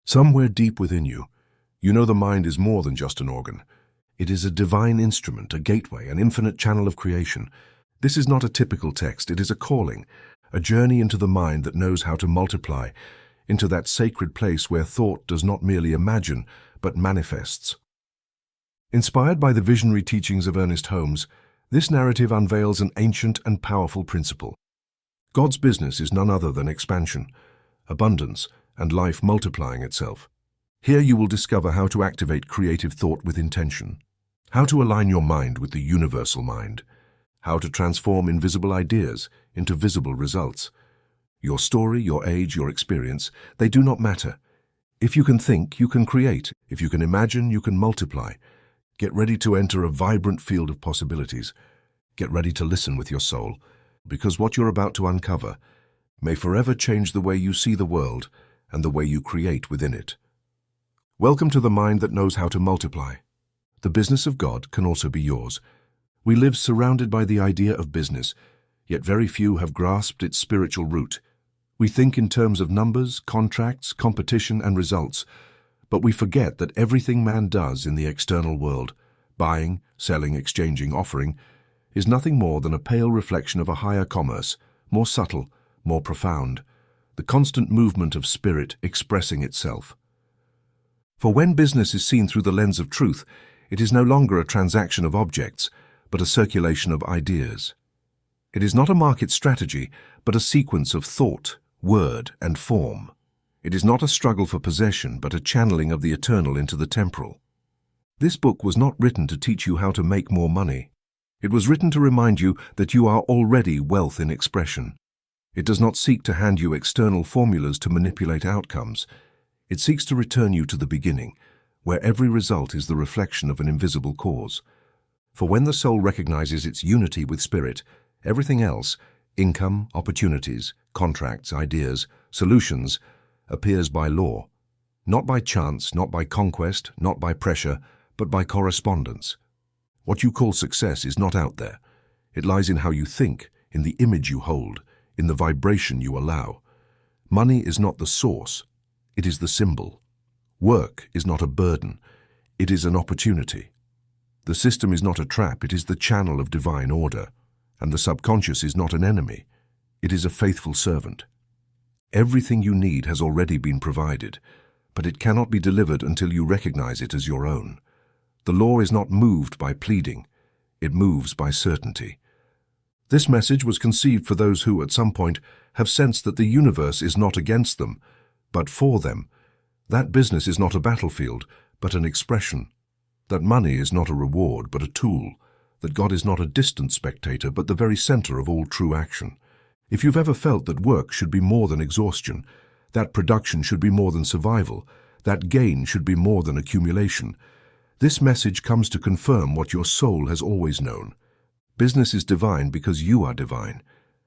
Somewhere deep within you, you know the mind is more than just an organ. It is a divine instrument, a gateway, an infinite channel of creation. This is not a typical text, it is a calling, a journey into the mind that knows how to multiply, into that sacred place where thought does not merely imagine, but manifests. Inspired by the visionary teachings of Ernest Holmes, this narrative unveils an ancient and powerful principle. God's business is none other than expansion, abundance, and life multiplying itself. Here you will discover how to activate creative thought with intention, how to align your mind with the universal mind, how to transform invisible ideas into visible results. Your story, your age, your experience, they do not matter. If you can think, you can create. If you can imagine, you can multiply. Get ready to enter a vibrant field of possibilities. Get ready to listen with your soul, because what you're about to uncover may forever change the way you see the world and the way you create within it. Welcome to the mind that knows how to multiply. The business of God can also be yours. We live surrounded by the idea of business, yet very few have grasped its spiritual root. We think in terms of numbers, contracts, competition, and results, but we forget that everything man does in the external world, buying, selling, exchanging, offering, is nothing more than a pale reflection of a higher commerce, more subtle, more profound, the constant movement of spirit expressing itself. For when business is seen through the lens of truth, it is no longer a transaction of objects, but a circulation of ideas. It is not a market strategy, but a sequence of thought, word, and form. It is not a struggle for possession, but a channeling of the eternal into the temporal. This book was not written to teach you how to make more money. It was written to remind you that you are already wealth in expression. It does not seek to hand you external formulas to manipulate outcomes. It seeks to return you to the beginning, where every result is the reflection of an invisible cause. For when the soul recognizes its unity with spirit, everything else, income, opportunities, contracts, ideas, solutions, appears by law, not by chance, not by conquest, not by pressure, but by correspondence. What you call success is not out there. It lies in how you think, in the image you hold, in the vibration you allow. Money is not the source, it is the symbol. Work is not a burden, it is an opportunity. The system is not a trap, it is the channel of divine order. And the subconscious is not an enemy, it is a faithful servant. Everything you need has already been provided, but it cannot be delivered until you recognize it as your own. The law is not moved by pleading, it moves by certainty. This message was conceived for those who, at some point, have sensed that the universe is not against them, but for them. That business is not a battlefield, but an expression. That money is not a reward, but a tool. That God is not a distant spectator, but the very center of all true action. If you've ever felt that work should be more than exhaustion, that production should be more than survival, that gain should be more than accumulation, this message comes to confirm what your soul has always known. Business is divine because you are divine.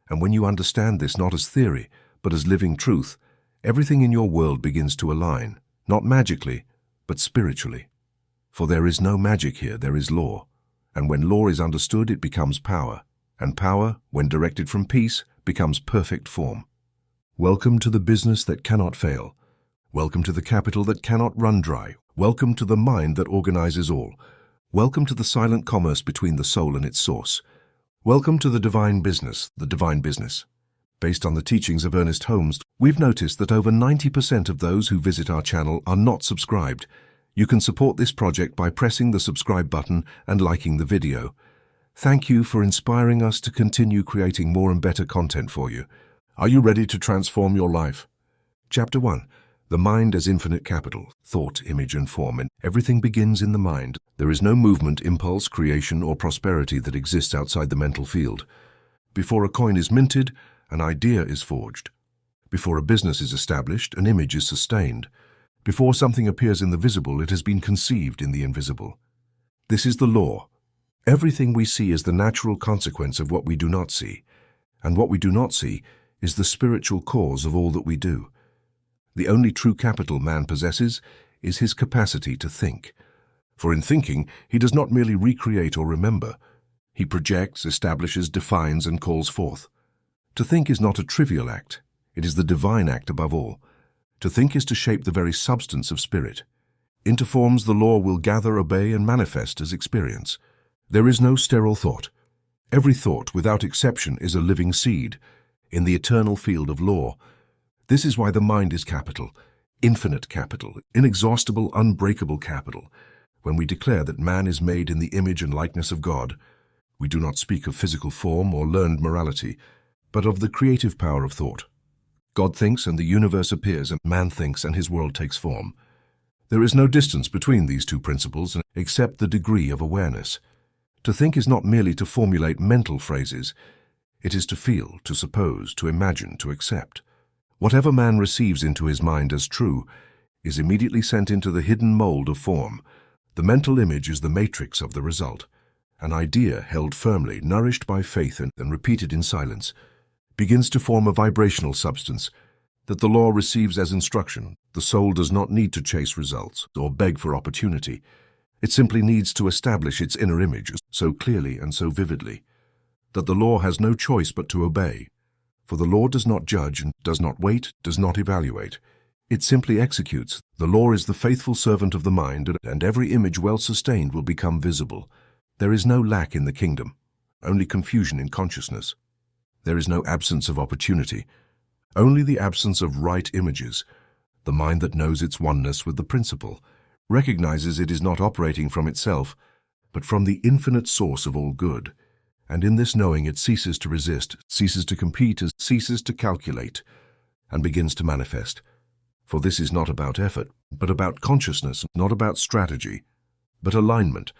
And when you understand this not as theory, but as living truth, everything in your world begins to align, not magically, but spiritually. For there is no magic here, there is law. And when law is understood, it becomes power. And power, when directed from peace, becomes perfect form. Welcome to the business that cannot fail. Welcome to the capital that cannot run dry. Welcome to the mind that organizes all. Welcome to the silent commerce between the soul and its source. Welcome to the divine business, the divine business. Based on the teachings of Ernest Holmes, we've noticed that over 90% of those who visit our channel are not subscribed. You can support this project by pressing the subscribe button and liking the video. Thank you for inspiring us to continue creating more and better content for you. Are you ready to transform your life? Chapter 1. The mind as infinite capital, thought, image, and form, and everything begins in the mind. There is no movement, impulse, creation, or prosperity that exists outside the mental field. Before a coin is minted, an idea is forged. Before a business is established, an image is sustained. Before something appears in the visible, it has been conceived in the invisible. This is the law. Everything we see is the natural consequence of what we do not see, and what we do not see is the spiritual cause of all that we do. The only true capital man possesses is his capacity to think. For in thinking, he does not merely recreate or remember. He projects, establishes, defines, and calls forth. To think is not a trivial act. It is the divine act above all. To think is to shape the very substance of spirit. Into forms the law will gather, obey, and manifest as experience. There is no sterile thought. Every thought, without exception, is a living seed in the eternal field of law. This is why the mind is capital, infinite capital, inexhaustible, unbreakable capital. When we declare that man is made in the image and likeness of God, we do not speak of physical form or learned morality, but of the creative power of thought. God thinks and the universe appears, and man thinks and his world takes form. There is no distance between these two principles except the degree of awareness. To think is not merely to formulate mental phrases. It is to feel, to suppose, to imagine, to accept. Whatever man receives into his mind as true is immediately sent into the hidden mold of form. The mental image is the matrix of the result. An idea held firmly, nourished by faith and repeated in silence, begins to form a vibrational substance that the law receives as instruction. The soul does not need to chase results or beg for opportunity. It simply needs to establish its inner image so clearly and so vividly that the law has no choice but to obey. For the law does not judge and does not wait, does not evaluate. It simply executes. The law is the faithful servant of the mind, and every image well sustained will become visible. There is no lack in the kingdom, only confusion in consciousness. There is no absence of opportunity, only the absence of right images. The mind that knows its oneness with the principle recognizes it is not operating from itself, but from the infinite source of all good. And in this knowing it ceases to resist, ceases to compete, ceases to calculate, and begins to manifest. For this is not about effort, but about consciousness, not about strategy, but alignment.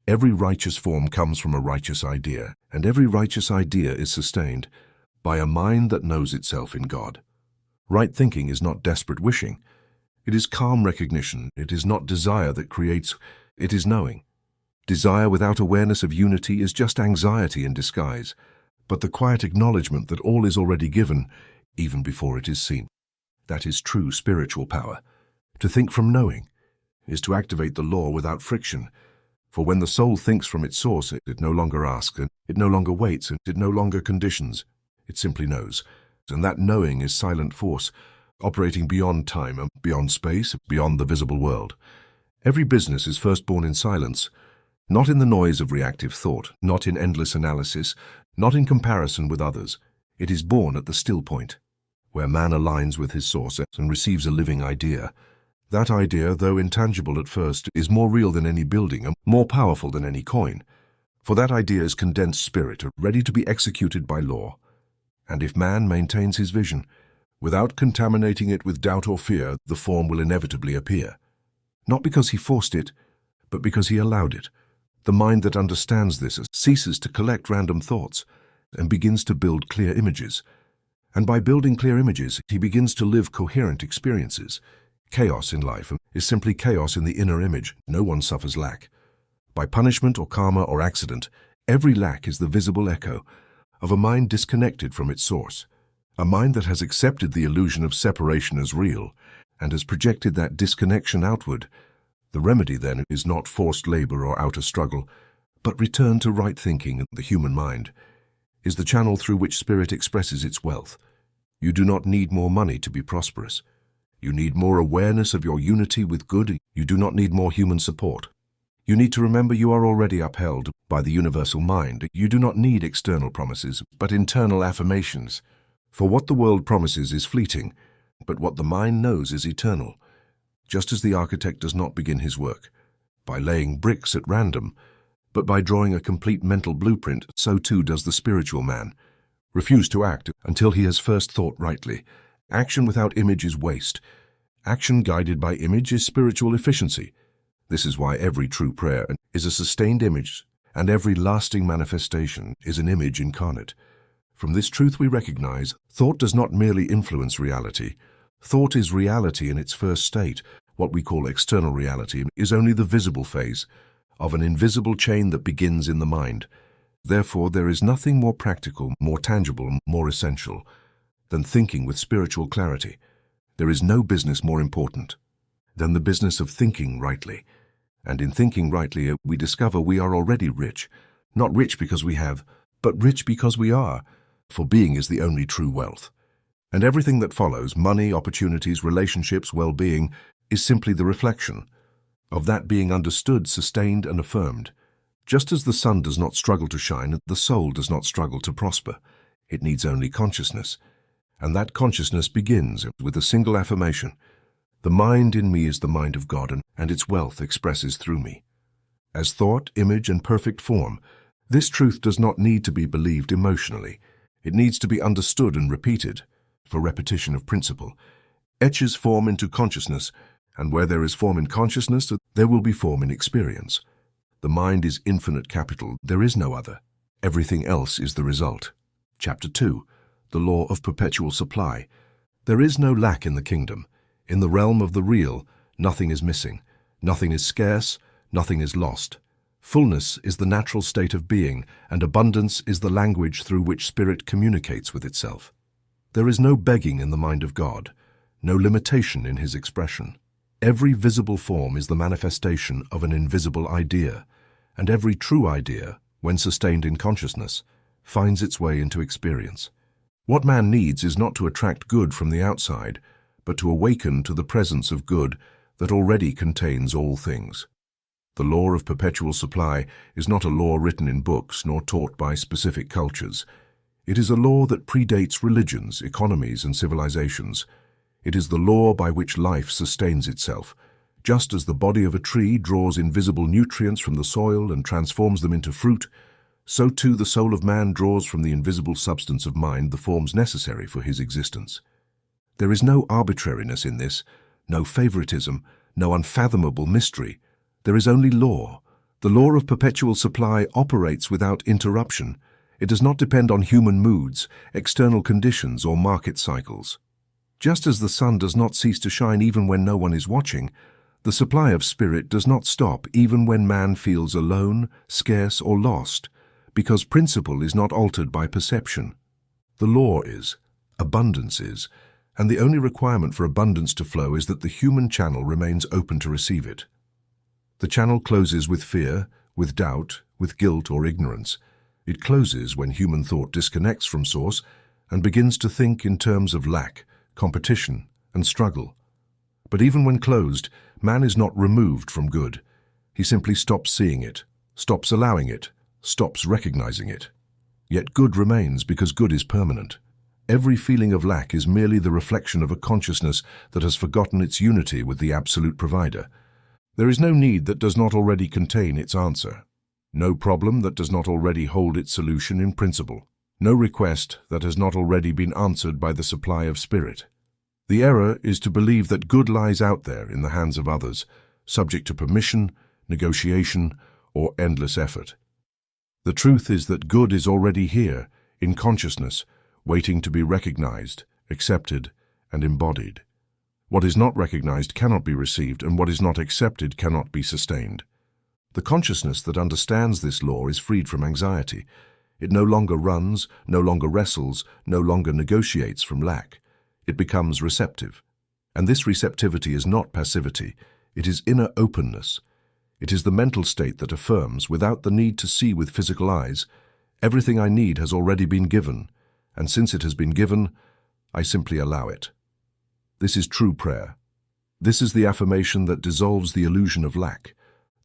Every righteous form comes from a righteous idea, and every righteous idea is sustained by a mind that knows itself in God. Right thinking is not desperate wishing. It is calm recognition. It is not desire that creates, it is knowing. Desire without awareness of unity is just anxiety in disguise, but the quiet acknowledgement that all is already given, even before it is seen. That is true spiritual power. To think from knowing is to activate the law without friction. For when the soul thinks from its source, it no longer asks, it no longer waits, it no longer conditions. It simply knows. And that knowing is silent force, operating beyond time, beyond space, beyond the visible world. Every business is first born in silence, not in the noise of reactive thought, not in endless analysis, not in comparison with others. It is born at the still point, where man aligns with his source and receives a living idea. That idea, though intangible at first, is more real than any building and more powerful than any coin. For that idea is condensed spirit, ready to be executed by law. And if man maintains his vision, without contaminating it with doubt or fear, the form will inevitably appear. Not because he forced it, but because he allowed it. The mind that understands this ceases to collect random thoughts and begins to build clear images. And by building clear images, he begins to live coherent experiences. Chaos in life is simply chaos in the inner image. No one suffers lack. By punishment or karma or accident, every lack is the visible echo of a mind disconnected from its source, a mind that has accepted the illusion of separation as real and has projected that disconnection outward. The remedy, then, is not forced labor or outer struggle, but return to right thinking. The human mind is the channel through which spirit expresses its wealth. You do not need more money to be prosperous. You need more awareness of your unity with good. You do not need more human support. You need to remember you are already upheld by the universal mind. You do not need external promises, but internal affirmations. For what the world promises is fleeting, but what the mind knows is eternal. Just as the architect does not begin his work by laying bricks at random, but by drawing a complete mental blueprint, so too does the spiritual man. Refuse to act until he has first thought rightly. Action without image is waste. Action guided by image is spiritual efficiency. This is why every true prayer is a sustained image, and every lasting manifestation is an image incarnate. From this truth we recognize, thought does not merely influence reality. Thought is reality in its first state. What we call external reality is only the visible phase of an invisible chain that begins in the mind. Therefore, there is nothing more practical, more tangible, more essential than thinking with spiritual clarity. There is no business more important than the business of thinking rightly. And in thinking rightly, we discover we are already rich, not rich because we have, but rich because we are, for being is the only true wealth. And everything that follows, money, opportunities, relationships, well-being, is simply the reflection of that being understood, sustained, and affirmed. Just as the sun does not struggle to shine, the soul does not struggle to prosper. It needs only consciousness. And that consciousness begins with a single affirmation. The mind in me is the mind of God, and its wealth expresses through me. As thought, image, and perfect form, this truth does not need to be believed emotionally. It needs to be understood and repeated, for repetition of principle. Etches form into consciousness, and where there is form in consciousness, there will be form in experience. The mind is infinite capital. There is no other. Everything else is the result. Chapter 2. The Law of Perpetual Supply. There is no lack in the kingdom. In the realm of the real, nothing is missing. Nothing is scarce. Nothing is lost. Fullness is the natural state of being, and abundance is the language through which spirit communicates with itself. There is no begging in the mind of God, no limitation in his expression. Every visible form is the manifestation of an invisible idea, and every true idea, when sustained in consciousness, finds its way into experience. What man needs is not to attract good from the outside, but to awaken to the presence of good that already contains all things. The law of perpetual supply is not a law written in books nor taught by specific cultures. It is a law that predates religions, economies, and civilizations. It is the law by which life sustains itself. Just as the body of a tree draws invisible nutrients from the soil and transforms them into fruit, so too the soul of man draws from the invisible substance of mind the forms necessary for his existence. There is no arbitrariness in this, no favoritism, no unfathomable mystery. There is only law. The law of perpetual supply operates without interruption. It does not depend on human moods, external conditions, or market cycles. Just as the sun does not cease to shine even when no one is watching, the supply of spirit does not stop even when man feels alone, scarce, or lost, because principle is not altered by perception. The law is, abundance is, and the only requirement for abundance to flow is that the human channel remains open to receive it. The channel closes with fear, with doubt, with guilt or ignorance. It closes when human thought disconnects from source and begins to think in terms of lack, competition, and struggle. But even when closed, man is not removed from good. He simply stops seeing it, stops allowing it, stops recognizing it. Yet good remains because good is permanent. Every feeling of lack is merely the reflection of a consciousness that has forgotten its unity with the absolute provider. There is no need that does not already contain its answer. No problem that does not already hold its solution in principle. No request that has not already been answered by the supply of spirit. The error is to believe that good lies out there in the hands of others, subject to permission, negotiation, or endless effort. The truth is that good is already here, in consciousness, waiting to be recognized, accepted, and embodied. What is not recognized cannot be received, and what is not accepted cannot be sustained. The consciousness that understands this law is freed from anxiety. It no longer runs, no longer wrestles, no longer negotiates from lack. It becomes receptive. And this receptivity is not passivity. It is inner openness. It is the mental state that affirms, without the need to see with physical eyes, everything I need has already been given, and since it has been given, I simply allow it. This is true prayer. This is the affirmation that dissolves the illusion of lack.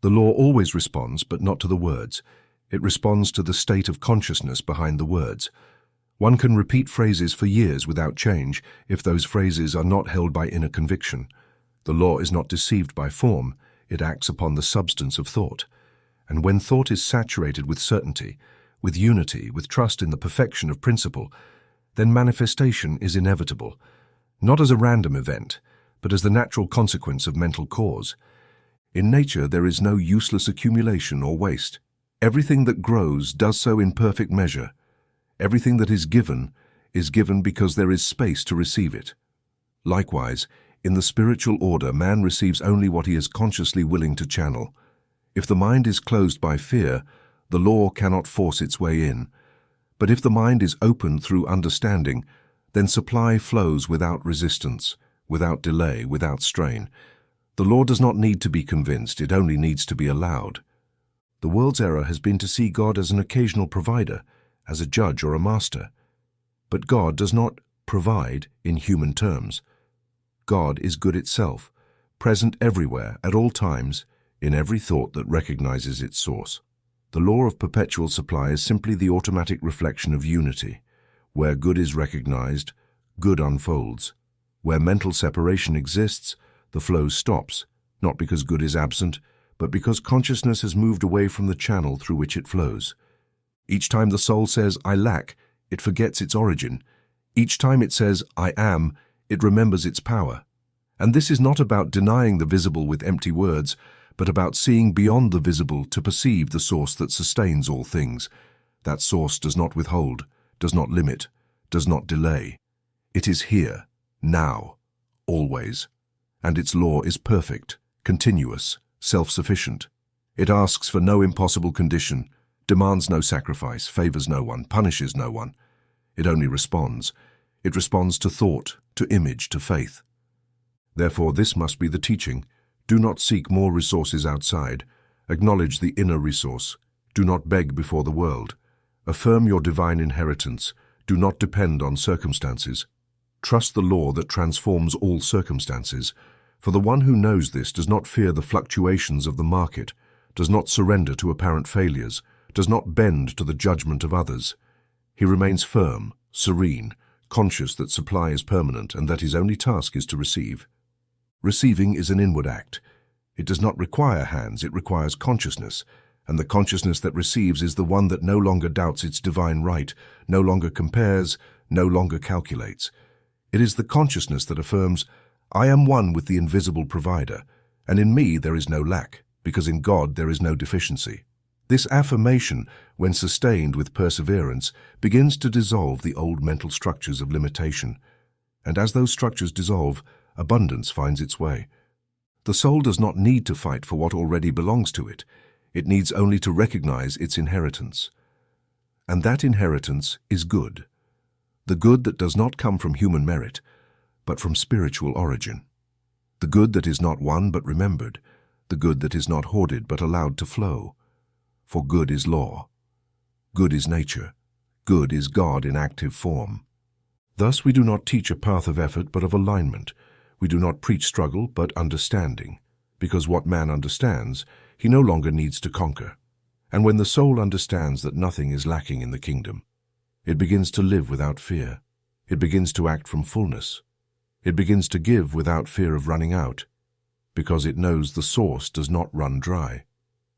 The law always responds, but not to the words. It responds to the state of consciousness behind the words. One can repeat phrases for years without change if those phrases are not held by inner conviction. The law is not deceived by form. It acts upon the substance of thought. And when thought is saturated with certainty, with unity, with trust in the perfection of principle, then manifestation is inevitable. Not as a random event, but as the natural consequence of mental cause. In nature, there is no useless accumulation or waste. Everything that grows does so in perfect measure. Everything that is given because there is space to receive it. Likewise, in the spiritual order, man receives only what he is consciously willing to channel. If the mind is closed by fear, the law cannot force its way in. But if the mind is open through understanding, then supply flows without resistance, without delay, without strain. The law does not need to be convinced, it only needs to be allowed. The world's error has been to see God as an occasional provider, as a judge or a master. But God does not provide in human terms. God is good itself, present everywhere, at all times, in every thought that recognizes its source. The law of perpetual supply is simply the automatic reflection of unity. Where good is recognized, good unfolds. Where mental separation exists, the flow stops, not because good is absent, but because consciousness has moved away from the channel through which it flows. Each time the soul says, "I lack," it forgets its origin. Each time it says, "I am," it remembers its power. And this is not about denying the visible with empty words, but about seeing beyond the visible to perceive the source that sustains all things. That source does not withhold, does not limit, does not delay. It is here, now, always. And its law is perfect, continuous, self-sufficient. It asks for no impossible condition, demands no sacrifice, favors no one, punishes no one. It only responds. It responds to thought, to image, to faith. Therefore, this must be the teaching. Do not seek more resources outside. Acknowledge the inner resource. Do not beg before the world. Affirm your divine inheritance. Do not depend on circumstances. Trust the law that transforms all circumstances. For the one who knows this does not fear the fluctuations of the market, does not surrender to apparent failures, does not bend to the judgment of others. He remains firm, serene, conscious that supply is permanent and that his only task is to receive. Receiving is an inward act. It does not require hands, it requires consciousness, and the consciousness that receives is the one that no longer doubts its divine right, no longer compares, no longer calculates. It is the consciousness that affirms, "I am one with the invisible provider, and in me there is no lack, because in God there is no deficiency." This affirmation, when sustained with perseverance, begins to dissolve the old mental structures of limitation. And as those structures dissolve, abundance finds its way. The soul does not need to fight for what already belongs to it. It needs only to recognize its inheritance. And that inheritance is good. The good that does not come from human merit, but from spiritual origin. The good that is not won but remembered. The good that is not hoarded but allowed to flow. For good is law. Good is nature. Good is God in active form. Thus we do not teach a path of effort but of alignment. We do not preach struggle but understanding, because what man understands, he no longer needs to conquer. And when the soul understands that nothing is lacking in the kingdom, it begins to live without fear. It begins to act from fullness. It begins to give without fear of running out, because it knows the source does not run dry.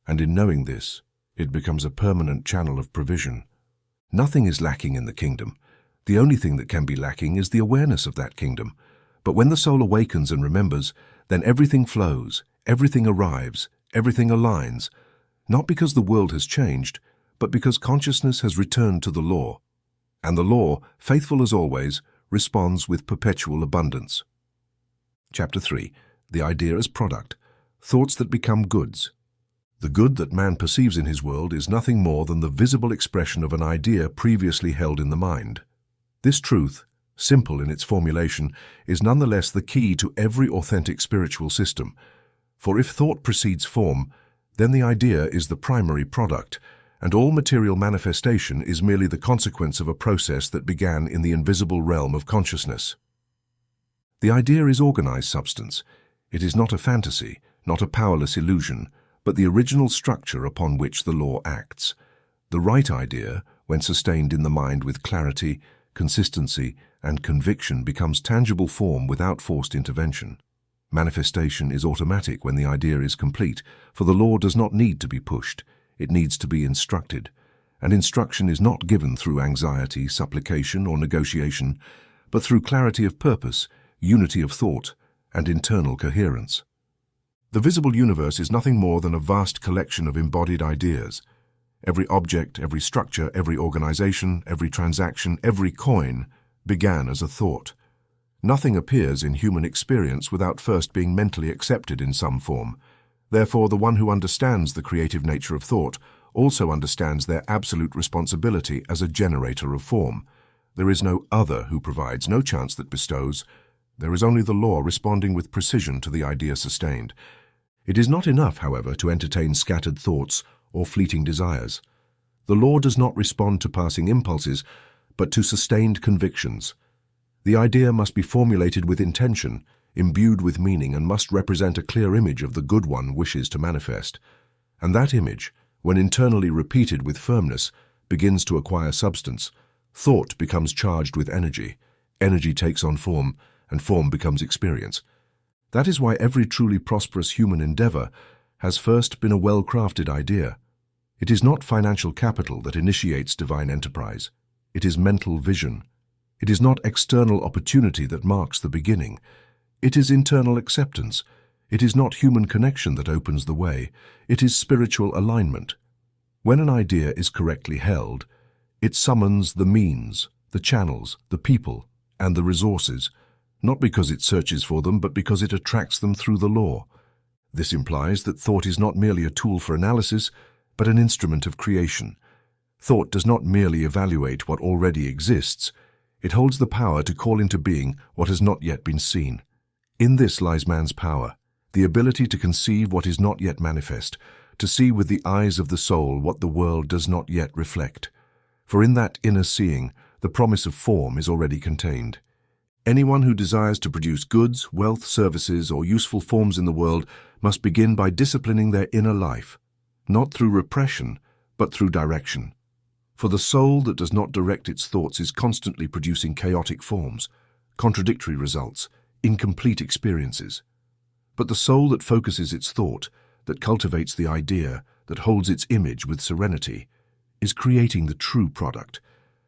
And in knowing this, it becomes a permanent channel of provision. Nothing is lacking in the kingdom. The only thing that can be lacking is the awareness of that kingdom. But when the soul awakens and remembers, then everything flows, everything arrives, everything aligns, not because the world has changed, but because consciousness has returned to the law. And the law, faithful as always, responds with perpetual abundance. Chapter 3. The Idea as Product. Thoughts that become goods. The good that man perceives in his world is nothing more than the visible expression of an idea previously held in the mind. This truth, simple in its formulation, is nonetheless the key to every authentic spiritual system. For if thought precedes form, then the idea is the primary product, and all material manifestation is merely the consequence of a process that began in the invisible realm of consciousness. The idea is organized substance. It is not a fantasy, not a powerless illusion, but the original structure upon which the law acts. The right idea, when sustained in the mind with clarity, consistency, and conviction, becomes tangible form without forced intervention. Manifestation is automatic when the idea is complete, for the law does not need to be pushed. It needs to be instructed. And instruction is not given through anxiety, supplication, or negotiation, but through clarity of purpose, unity of thought, and internal coherence. The visible universe is nothing more than a vast collection of embodied ideas. Every object, every structure, every organization, every transaction, every coin began as a thought. Nothing appears in human experience without first being mentally accepted in some form. Therefore, the one who understands the creative nature of thought also understands their absolute responsibility as a generator of form. There is no other who provides, no chance that bestows. There is only the law responding with precision to the idea sustained. It is not enough, however, to entertain scattered thoughts or fleeting desires. The law does not respond to passing impulses, but to sustained convictions. The idea must be formulated with intention, imbued with meaning, and must represent a clear image of the good one wishes to manifest. And that image, when internally repeated with firmness, begins to acquire substance. Thought becomes charged with energy, energy takes on form, and form becomes experience. That is why every truly prosperous human endeavor has first been a well-crafted idea. It is not financial capital that initiates divine enterprise. It is mental vision. It is not external opportunity that marks the beginning. It is internal acceptance. It is not human connection that opens the way. It is spiritual alignment. When an idea is correctly held, it summons the means, the channels, the people, and the resources, not because it searches for them, but because it attracts them through the law. This implies that thought is not merely a tool for analysis, but an instrument of creation. Thought does not merely evaluate what already exists. It holds the power to call into being what has not yet been seen. In this lies man's power, the ability to conceive what is not yet manifest, to see with the eyes of the soul what the world does not yet reflect. For in that inner seeing, the promise of form is already contained. Anyone who desires to produce goods, wealth, services, or useful forms in the world must begin by disciplining their inner life, not through repression, but through direction. For the soul that does not direct its thoughts is constantly producing chaotic forms, contradictory results, incomplete experiences. But the soul that focuses its thought, that cultivates the idea, that holds its image with serenity, is creating the true product,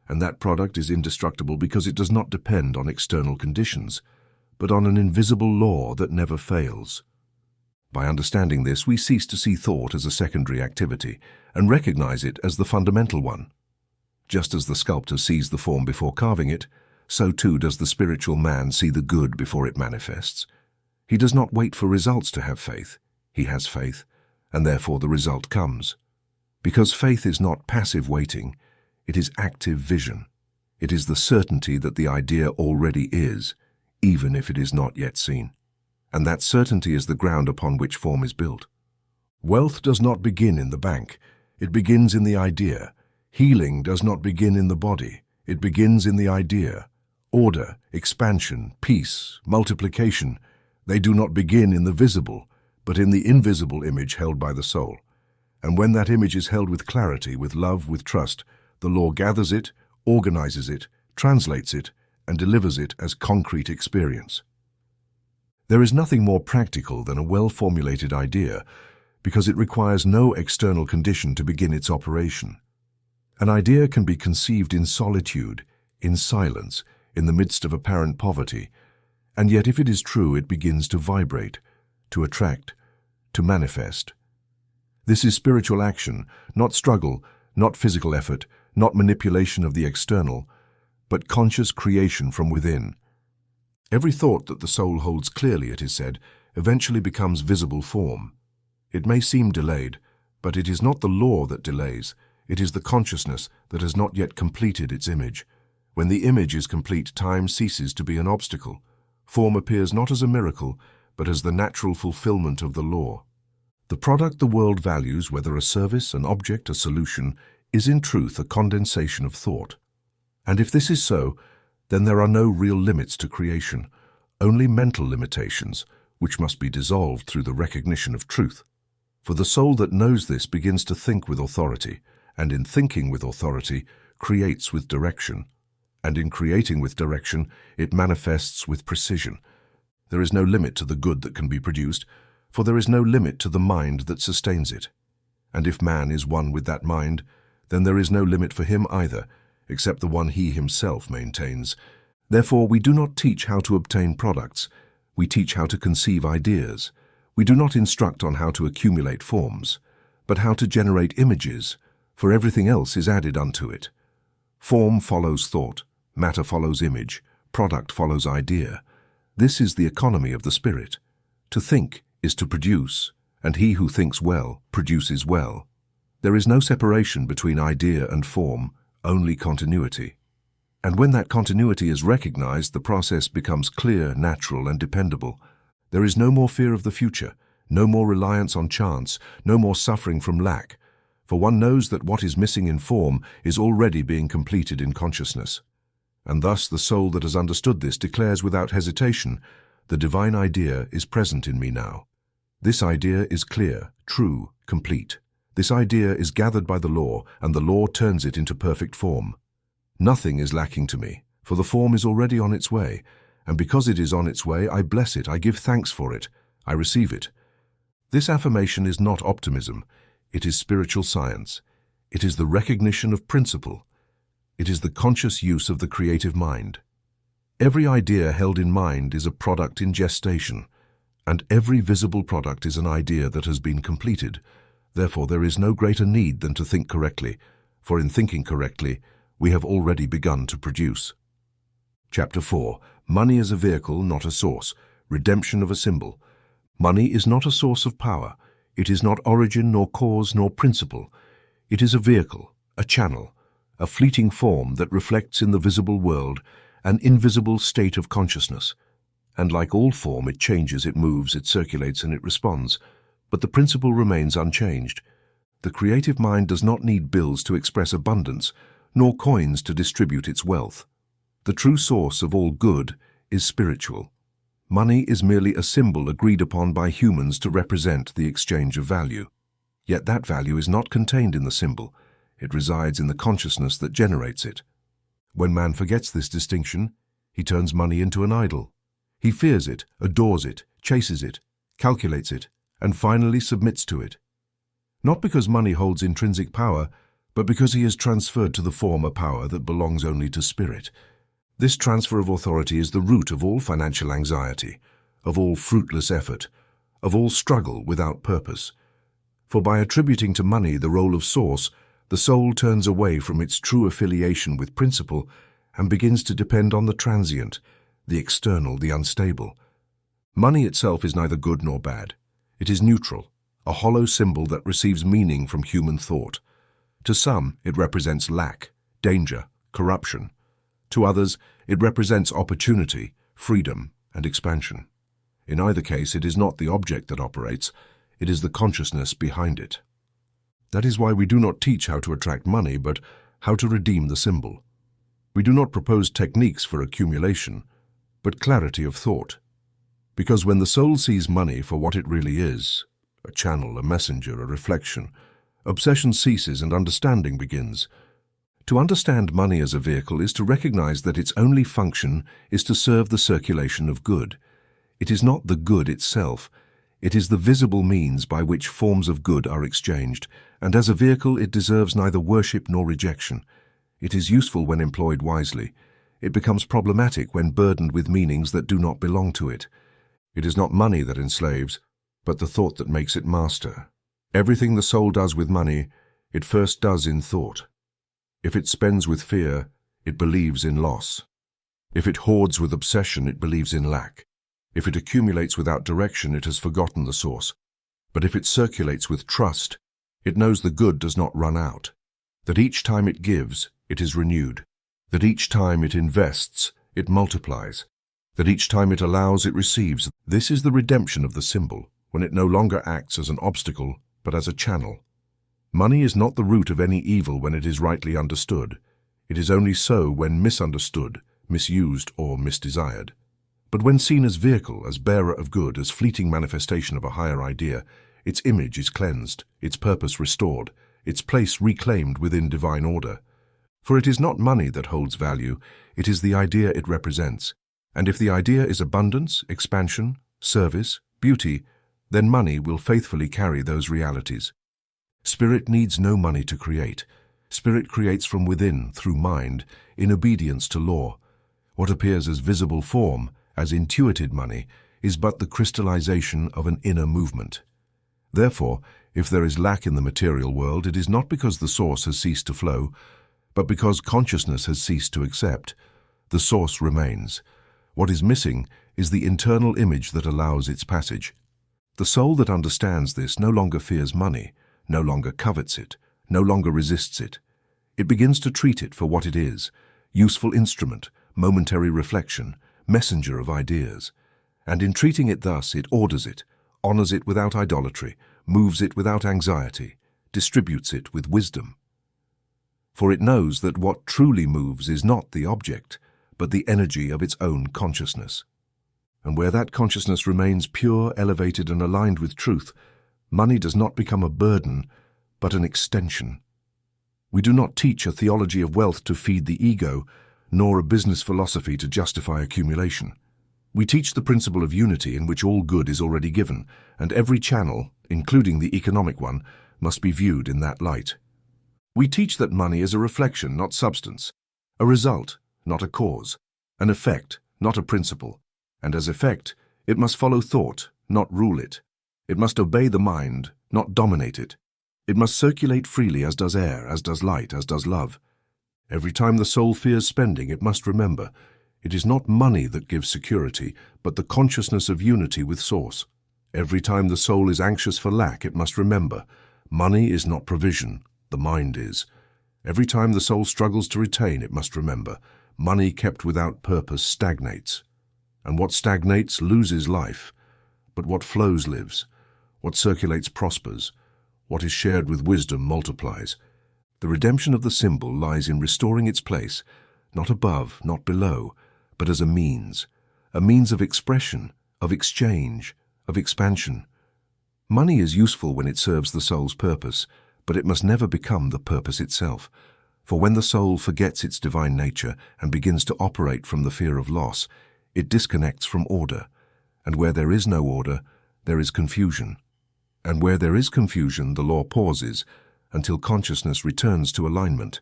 and that product is indestructible because it does not depend on external conditions, but on an invisible law that never fails. By understanding this, we cease to see thought as a secondary activity and recognize it as the fundamental one. Just as the sculptor sees the form before carving it, so too does the spiritual man see the good before it manifests. He does not wait for results to have faith. He has faith, and therefore the result comes. Because faith is not passive waiting, it is active vision. It is the certainty that the idea already is, even if it is not yet seen. And that certainty is the ground upon which form is built. Wealth does not begin in the bank. It begins in the idea. Healing does not begin in the body. It begins in the idea. Order, expansion, peace, multiplication, they do not begin in the visible, but in the invisible image held by the soul. And when that image is held with clarity, with love, with trust, the law gathers it, organizes it, translates it, and delivers it as concrete experience. There is nothing more practical than a well-formulated idea, because it requires no external condition to begin its operation. An idea can be conceived in solitude, in silence, in the midst of apparent poverty, and yet if it is true, it begins to vibrate, to attract, to manifest. This is spiritual action, not struggle, not physical effort, not manipulation of the external, but conscious creation from within. Every thought that the soul holds clearly, it is said, eventually becomes visible form. It may seem delayed, but it is not the law that delays. It is the consciousness that has not yet completed its image. When the image is complete, time ceases to be an obstacle. Form appears not as a miracle, but as the natural fulfillment of the law. The product the world values, whether a service, an object, a solution, is in truth a condensation of thought. And if this is so, then there are no real limits to creation, only mental limitations, which must be dissolved through the recognition of truth. For the soul that knows this begins to think with authority, and in thinking with authority, creates with direction. And in creating with direction, it manifests with precision. There is no limit to the good that can be produced, for there is no limit to the mind that sustains it. And if man is one with that mind, then there is no limit for him either, except the one he himself maintains. Therefore, we do not teach how to obtain products. We teach how to conceive ideas. We do not instruct on how to accumulate forms, but how to generate images, for everything else is added unto it. Form follows thought, matter follows image, product follows idea. This is the economy of the spirit. To think is to produce, and he who thinks well produces well. There is no separation between idea and form, only continuity. And when that continuity is recognized, the process becomes clear, natural, and dependable. There is no more fear of the future, no more reliance on chance, no more suffering from lack, for one knows that what is missing in form is already being completed in consciousness. And thus the soul that has understood this declares without hesitation, "The divine idea is present in me now. This idea is clear, true, complete. This idea is gathered by the law, and the law turns it into perfect form. Nothing is lacking to me, for the form is already on its way, and because it is on its way, I bless it, I give thanks for it, I receive it." This affirmation is not optimism, it is spiritual science. It is the recognition of principle. It is the conscious use of the creative mind. Every idea held in mind is a product in gestation, and every visible product is an idea that has been completed. Therefore, there is no greater need than to think correctly, for in thinking correctly, we have already begun to produce. Chapter 4. Money as a vehicle, not a source. Redemption of a symbol. Money is not a source of power. It is not origin, nor cause, nor principle. It is a vehicle, a channel, a fleeting form that reflects in the visible world an invisible state of consciousness. And like all form, it changes, it moves, it circulates, and it responds. But the principle remains unchanged. The creative mind does not need bills to express abundance, nor coins to distribute its wealth. The true source of all good is spiritual. Money is merely a symbol agreed upon by humans to represent the exchange of value. Yet that value is not contained in the symbol. It resides in the consciousness that generates it. When man forgets this distinction, he turns money into an idol. He fears it, adores it, chases it, calculates it, and finally submits to it. Not because money holds intrinsic power, but because he has transferred to the form a power that belongs only to spirit. This transfer of authority is the root of all financial anxiety, of all fruitless effort, of all struggle without purpose. For by attributing to money the role of source, the soul turns away from its true affiliation with principle and begins to depend on the transient, the external, the unstable. Money itself is neither good nor bad. It is neutral, a hollow symbol that receives meaning from human thought. To some, it represents lack, danger, corruption. To others, it represents opportunity, freedom, and expansion. In either case, it is not the object that operates, it is the consciousness behind it. That is why we do not teach how to attract money, but how to redeem the symbol. We do not propose techniques for accumulation, but clarity of thought. Because when the soul sees money for what it really is, a channel, a messenger, a reflection, obsession ceases and understanding begins. To understand money as a vehicle is to recognize that its only function is to serve the circulation of good. It is not the good itself. It is the visible means by which forms of good are exchanged, and as a vehicle it deserves neither worship nor rejection. It is useful when employed wisely. It becomes problematic when burdened with meanings that do not belong to it. It is not money that enslaves, but the thought that makes it master. Everything the soul does with money, it first does in thought. If it spends with fear, it believes in loss. If it hoards with obsession, it believes in lack. If it accumulates without direction, it has forgotten the source. But if it circulates with trust, it knows the good does not run out, that each time it gives, it is renewed, that each time it invests, it multiplies, that each time it allows, it receives. This is the redemption of the symbol, when it no longer acts as an obstacle, but as a channel. Money is not the root of any evil when it is rightly understood. It is only so when misunderstood, misused, or misdesired. But when seen as vehicle, as bearer of good, as fleeting manifestation of a higher idea, its image is cleansed, its purpose restored, its place reclaimed within divine order. For it is not money that holds value, it is the idea it represents. And if the idea is abundance, expansion, service, beauty, then money will faithfully carry those realities. Spirit needs no money to create. Spirit creates from within, through mind, in obedience to law. What appears as visible form, as intuited money, is but the crystallization of an inner movement. Therefore, if there is lack in the material world, it is not because the source has ceased to flow, but because consciousness has ceased to accept. The source remains. What is missing is the internal image that allows its passage. The soul that understands this no longer fears money, no longer covets it, no longer resists it. It begins to treat it for what it is, useful instrument, momentary reflection, messenger of ideas. And in treating it thus, it orders it, honors it without idolatry, moves it without anxiety, distributes it with wisdom. For it knows that what truly moves is not the object, but the energy of its own consciousness. And where that consciousness remains pure, elevated, and aligned with truth, money does not become a burden, but an extension. We do not teach a theology of wealth to feed the ego, nor a business philosophy to justify accumulation. We teach the principle of unity in which all good is already given, and every channel, including the economic one, must be viewed in that light. We teach that money is a reflection, not substance, a result, not a cause, an effect, not a principle, and as effect, it must follow thought, not rule it. It must obey the mind, not dominate it. It must circulate freely as does air, as does light, as does love. Every time the soul fears spending, it must remember, it is not money that gives security, but the consciousness of unity with Source. Every time the soul is anxious for lack, it must remember, money is not provision, the mind is. Every time the soul struggles to retain, it must remember, money kept without purpose stagnates. And what stagnates loses life, but what flows lives, what circulates prospers, what is shared with wisdom multiplies. The redemption of the symbol lies in restoring its place, not above, not below, but as a means of expression, of exchange, of expansion. Money is useful when it serves the soul's purpose, but it must never become the purpose itself. For when the soul forgets its divine nature and begins to operate from the fear of loss, it disconnects from order, and where there is no order, there is confusion. And where there is confusion, the law pauses, until consciousness returns to alignment.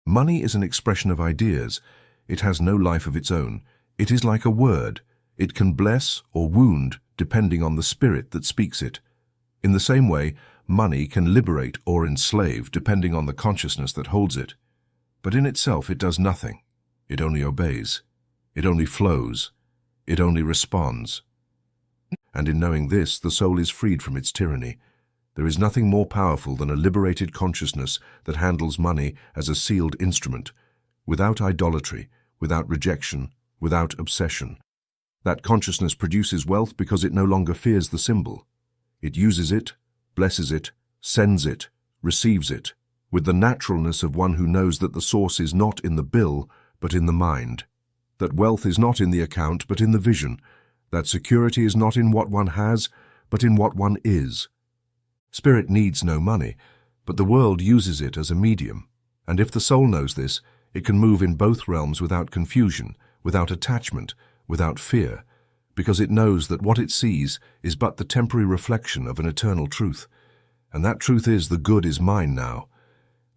Money is an expression of ideas. It has no life of its own. It is like a word. It can bless or wound depending on the spirit that speaks it. In the same way, money can liberate or enslave depending on the consciousness that holds it. But in itself it does nothing. It only obeys. It only flows. It only responds. And in knowing this, the soul is freed from its tyranny. There is nothing more powerful than a liberated consciousness that handles money as a sealed instrument, without idolatry, without rejection, without obsession. That consciousness produces wealth because it no longer fears the symbol. It uses it, blesses it, sends it, receives it, with the naturalness of one who knows that the source is not in the bill, but in the mind, that wealth is not in the account, but in the vision, that security is not in what one has, but in what one is. Spirit needs no money, but the world uses it as a medium, and if the soul knows this, it can move in both realms without confusion, without attachment, without fear, because it knows that what it sees is but the temporary reflection of an eternal truth, and that truth is the good is mine now,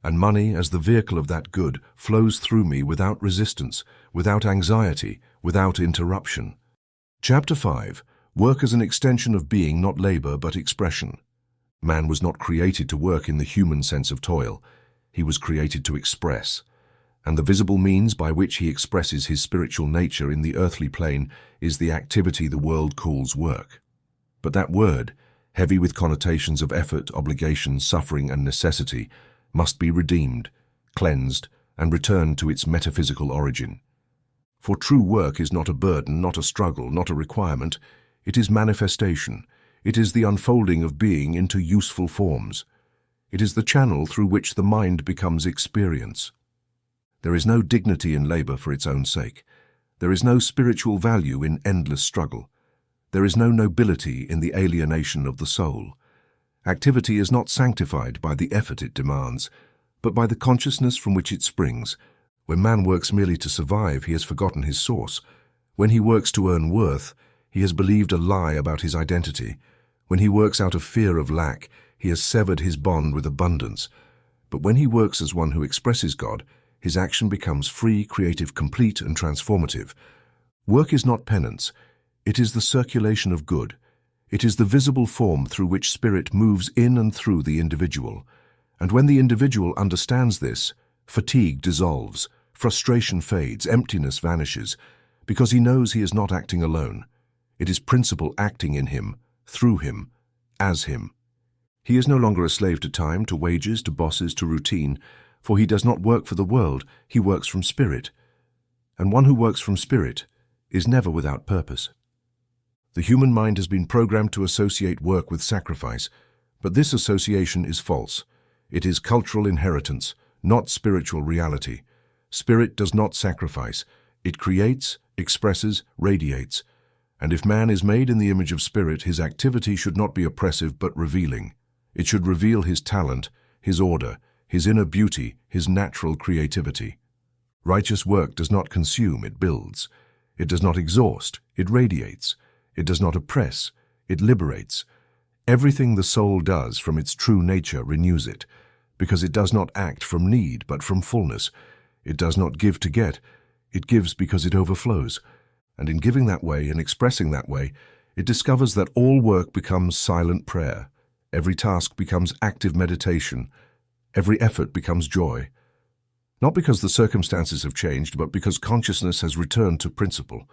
and money as the vehicle of that good flows through me without resistance, without anxiety, without interruption. Chapter 5. Work as an extension of being, not labor, but expression. Man was not created to work in the human sense of toil. He was created to express. And the visible means by which he expresses his spiritual nature in the earthly plane is the activity the world calls work. But that word, heavy with connotations of effort, obligation, suffering, and necessity, must be redeemed, cleansed, and returned to its metaphysical origin. For true work is not a burden, not a struggle, not a requirement. It is manifestation. It is the unfolding of being into useful forms. It is the channel through which the mind becomes experience. There is no dignity in labor for its own sake. There is no spiritual value in endless struggle. There is no nobility in the alienation of the soul. Activity is not sanctified by the effort it demands, but by the consciousness from which it springs. When man works merely to survive, he has forgotten his source. When he works to earn worth, he has believed a lie about his identity. When he works out of fear of lack, he has severed his bond with abundance. But when he works as one who expresses God, his action becomes free, creative, complete, and transformative. Work is not penance. It is the circulation of good. It is the visible form through which spirit moves in and through the individual. And when the individual understands this, fatigue dissolves, frustration fades, emptiness vanishes, because he knows he is not acting alone. It is principle acting in him, through him, as him. He is no longer a slave to time, to wages, to bosses, to routine, for he does not work for the world, he works from spirit. And one who works from spirit is never without purpose. The human mind has been programmed to associate work with sacrifice, but this association is false. It is cultural inheritance, not spiritual reality. Spirit does not sacrifice. It creates, expresses, radiates. And if man is made in the image of spirit, his activity should not be oppressive but revealing. It should reveal his talent, his order, his inner beauty, his natural creativity. Righteous work does not consume, it builds. It does not exhaust, it radiates. It does not oppress, it liberates. Everything the soul does from its true nature renews it, because it does not act from need but from fullness. It does not give to get, it gives because it overflows. And in giving that way and expressing that way, it discovers that all work becomes silent prayer. Every task becomes active meditation. Every effort becomes joy. Not because the circumstances have changed, but because consciousness has returned to principle.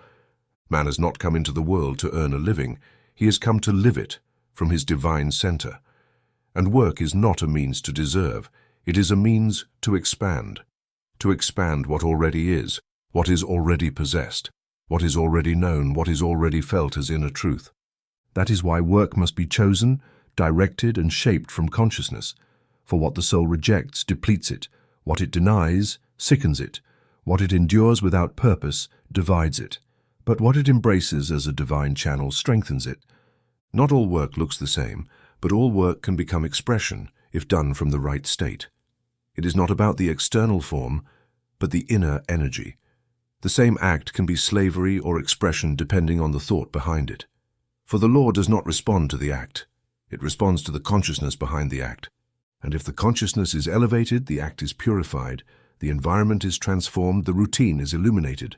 Man has not come into the world to earn a living. He has come to live it from his divine center. And work is not a means to deserve. It is a means to expand what already is, what is already possessed, what is already known, what is already felt as inner truth. That is why work must be chosen, directed, and shaped from consciousness. For what the soul rejects depletes it. What it denies sickens it. What it endures without purpose divides it. But what it embraces as a divine channel strengthens it. Not all work looks the same, but all work can become expression if done from the right state. It is not about the external form, but the inner energy. The same act can be slavery or expression depending on the thought behind it. For the law does not respond to the act. It responds to the consciousness behind the act. And if the consciousness is elevated, the act is purified, the environment is transformed, the routine is illuminated.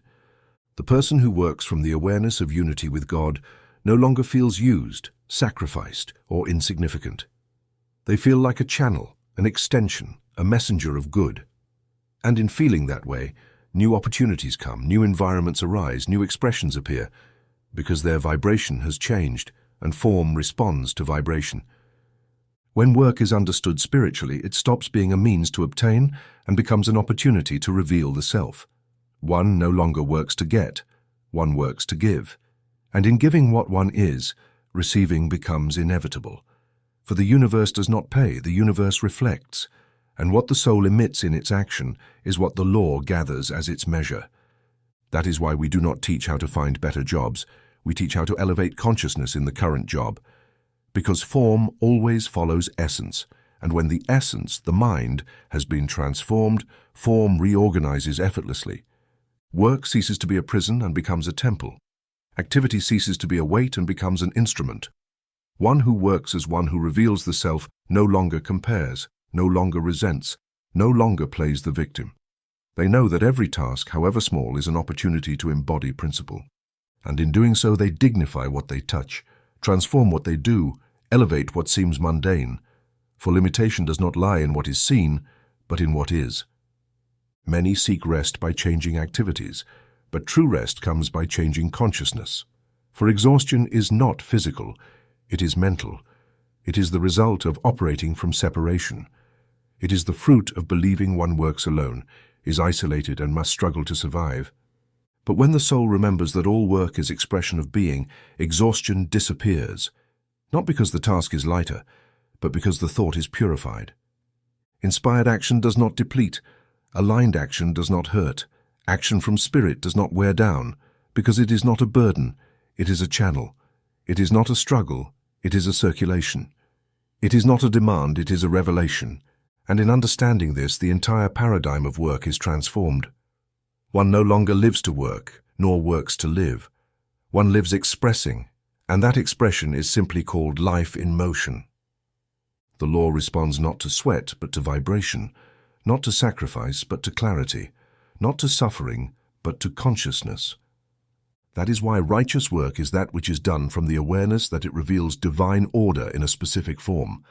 The person who works from the awareness of unity with God no longer feels used, sacrificed, or insignificant. They feel like a channel, an extension, a messenger of good. And in feeling that way, new opportunities come, new environments arise, new expressions appear, because their vibration has changed, and form responds to vibration. When work is understood spiritually, it stops being a means to obtain and becomes an opportunity to reveal the self. One no longer works to get, one works to give. And in giving what one is, receiving becomes inevitable. For the universe does not pay, the universe reflects. And what the soul emits in its action is what the law gathers as its measure. That is why we do not teach how to find better jobs. We teach how to elevate consciousness in the current job. Because form always follows essence, and when the essence, the mind, has been transformed, form reorganizes effortlessly. Work ceases to be a prison and becomes a temple. Activity ceases to be a weight and becomes an instrument. One who works as one who reveals the self no longer compares, no longer resents, no longer plays the victim. They know that every task, however small, is an opportunity to embody principle. And in doing so, they dignify what they touch, transform what they do, elevate what seems mundane. For limitation does not lie in what is seen, but in what is. Many seek rest by changing activities, but true rest comes by changing consciousness. For exhaustion is not physical, it is mental. It is the result of operating from separation. It is the fruit of believing one works alone, is isolated and must struggle to survive. But when the soul remembers that all work is expression of being, exhaustion disappears, not because the task is lighter, but because the thought is purified. Inspired action does not deplete, aligned action does not hurt, action from spirit does not wear down, because it is not a burden, it is a channel. It is not a struggle, it is a circulation. It is not a demand, it is a revelation. And in understanding this, the entire paradigm of work is transformed. One no longer lives to work, nor works to live. One lives expressing, and that expression is simply called life in motion. The law responds not to sweat, but to vibration, not to sacrifice, but to clarity, not to suffering, but to consciousness. That is why righteous work is that which is done from the awareness that it reveals divine order in a specific form.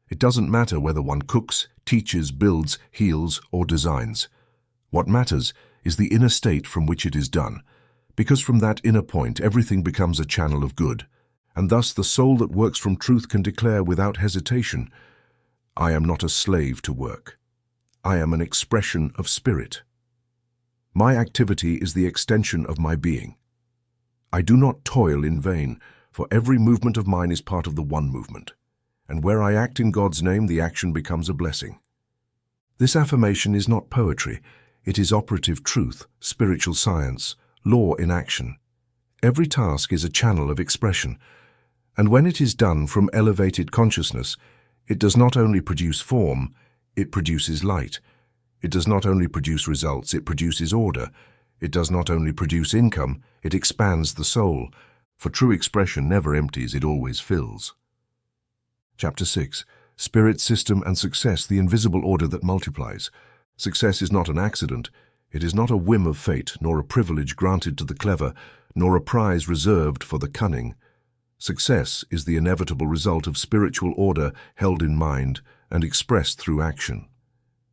It doesn't matter whether one cooks, teaches, builds, heals, or designs. What matters is the inner state from which it is done, because from that inner point everything becomes a channel of good, and thus the soul that works from truth can declare without hesitation, I am not a slave to work. I am an expression of spirit. My activity is the extension of my being. I do not toil in vain, for every movement of mine is part of the one movement, and where I act in God's name, the action becomes a blessing. This affirmation is not poetry, It is operative truth, spiritual science, law in action. Every task is a channel of expression, and when it is done from elevated consciousness, it does not only produce form, it produces light. It does not only produce results, it produces order. It does not only produce income, it expands the soul. For true expression never empties, it always fills. Chapter 6. Spirit, System and Success, the invisible order that multiplies. Success is not an accident. It is not a whim of fate, nor a privilege granted to the clever, nor a prize reserved for the cunning. Success is the inevitable result of spiritual order held in mind and expressed through action.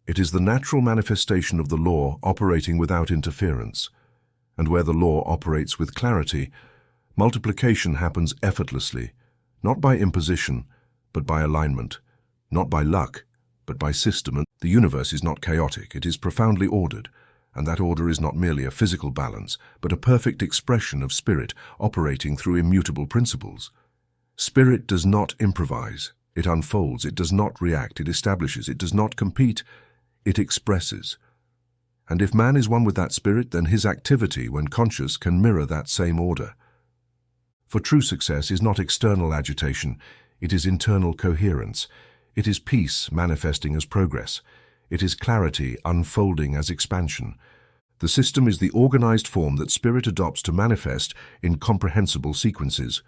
It is the natural manifestation of the law operating without interference. And where the law operates with clarity, multiplication happens effortlessly, not by imposition, but by alignment, not by luck, but by system. And the universe is not chaotic, it is profoundly ordered, and that order is not merely a physical balance, but a perfect expression of spirit operating through immutable principles. Spirit does not improvise, it unfolds, it does not react, it establishes, it does not compete, it expresses. And if man is one with that spirit, then his activity, when conscious, can mirror that same order. For true success is not external agitation, it is internal coherence. It is peace manifesting as progress. It is clarity unfolding as expansion. The system is the organized form that spirit adopts to manifest in comprehensible sequences.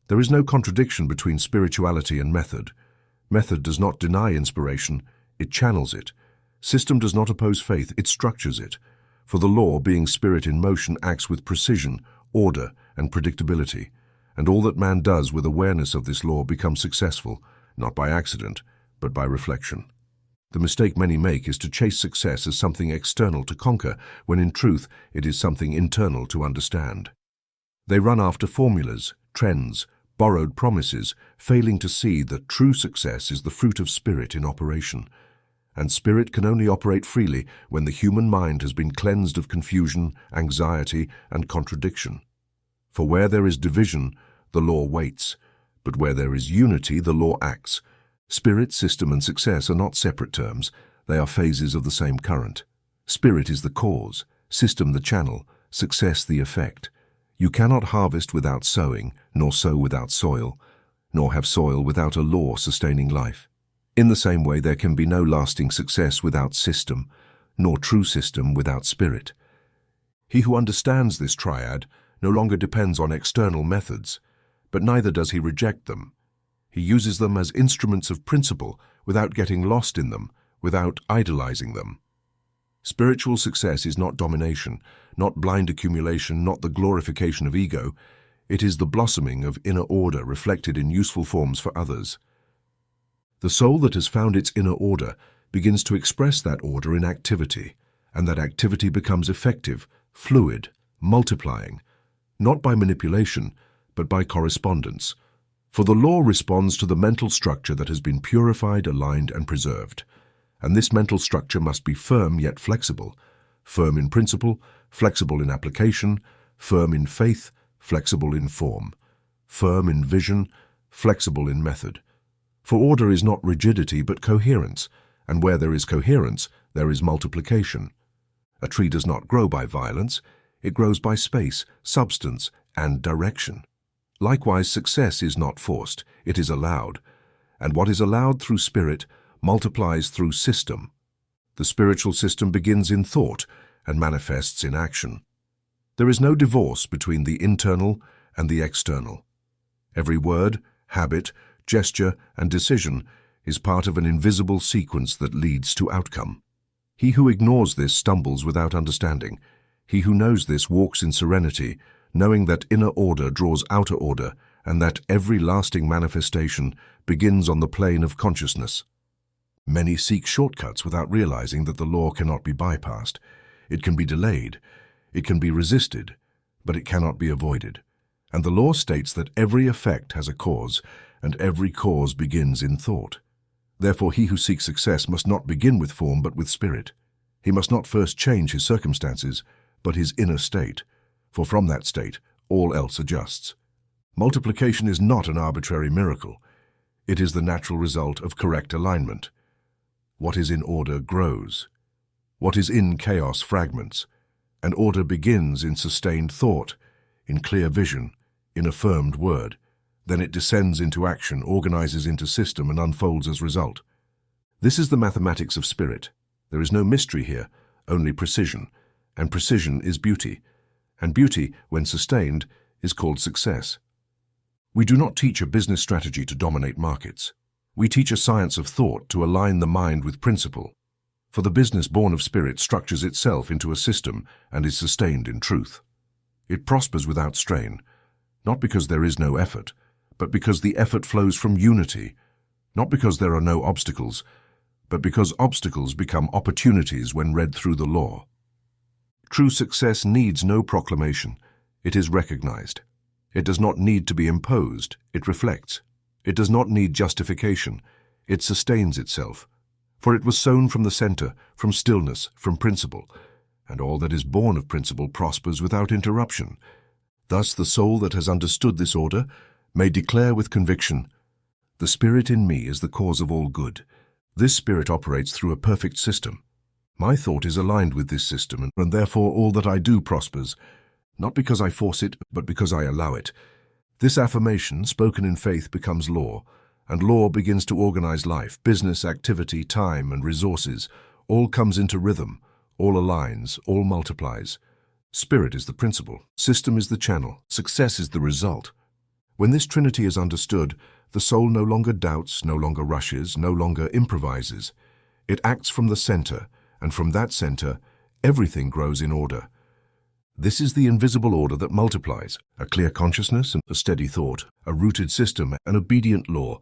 There is no contradiction between spirituality and method. Method does not deny inspiration, it channels it. System does not oppose faith, it structures it. For the law, being spirit in motion, acts with precision, order, and predictability. And all that man does with awareness of this law becomes successful, not by accident, but by reflection. The mistake many make is to chase success as something external to conquer, when in truth it is something internal to understand. They run after formulas, trends, borrowed promises, failing to see that true success is the fruit of spirit in operation. And spirit can only operate freely when the human mind has been cleansed of confusion, anxiety, and contradiction. For where there is division, the law waits, but where there is unity, the law acts. Spirit, system, and success are not separate terms, they are phases of the same current. Spirit is the cause, system the channel, success the effect. You cannot harvest without sowing, nor sow without soil, nor have soil without a law sustaining life. In the same way, there can be no lasting success without system, nor true system without spirit. He who understands this triad no longer depends on external methods, but neither does he reject them. He uses them as instruments of principle without getting lost in them, without idolizing them. Spiritual success is not domination, not blind accumulation, not the glorification of ego. It is the blossoming of inner order reflected in useful forms for others. The soul that has found its inner order begins to express that order in activity, and that activity becomes effective, fluid, multiplying, not by manipulation, but by correspondence. For the law responds to the mental structure that has been purified, aligned, and preserved. And this mental structure must be firm yet flexible, firm in principle, flexible in application, firm in faith, flexible in form, firm in vision, flexible in method. For order is not rigidity but coherence, and where there is coherence, there is multiplication. A tree does not grow by violence, it grows by space, substance, and direction. Likewise, success is not forced, it is allowed, and what is allowed through spirit multiplies through system. The spiritual system begins in thought and manifests in action. There is no divorce between the internal and the external. Every word, habit, gesture, and decision is part of an invisible sequence that leads to outcome. He who ignores this stumbles without understanding. He who knows this walks in serenity, knowing that inner order draws outer order, and that every lasting manifestation begins on the plane of consciousness. Many seek shortcuts without realizing that the law cannot be bypassed. It can be delayed, it can be resisted, but it cannot be avoided. And the law states that every effect has a cause, and every cause begins in thought. Therefore, he who seeks success must not begin with form but with spirit. He must not first change his circumstances, but his inner state, for from that state all else adjusts. Multiplication is not an arbitrary miracle. It is the natural result of correct alignment. What is in order grows. What is in chaos fragments, and order begins in sustained thought, in clear vision, in affirmed word. Then it descends into action, organizes into system, and unfolds as result. This is the mathematics of spirit. There is no mystery here, only precision, and precision is beauty, and beauty, when sustained, is called success. We do not teach a business strategy to dominate markets. We teach a science of thought to align the mind with principle. For the business born of spirit structures itself into a system and is sustained in truth. It prospers without strain, not because there is no effort, but because the effort flows from unity, not because there are no obstacles, but because obstacles become opportunities when read through the law. True success needs no proclamation. It is recognized. It does not need to be imposed. It reflects. It does not need justification. It sustains itself. For it was sown from the center, from stillness, from principle, and all that is born of principle prospers without interruption. Thus the soul that has understood this order may declare with conviction, "The spirit in me is the cause of all good." This spirit operates through a perfect system. My thought is aligned with this system, and therefore all that I do prospers, not because I force it, but because I allow it. This affirmation, spoken in faith, becomes law, and law begins to organize life, business, activity, time, and resources. All comes into rhythm, all aligns, all multiplies. Spirit is the principle, system is the channel, success is the result. When this trinity is understood, the soul no longer doubts, no longer rushes, no longer improvises. It acts from the center, and from that center, everything grows in order. This is the invisible order that multiplies, a clear consciousness and a steady thought, a rooted system, an obedient law.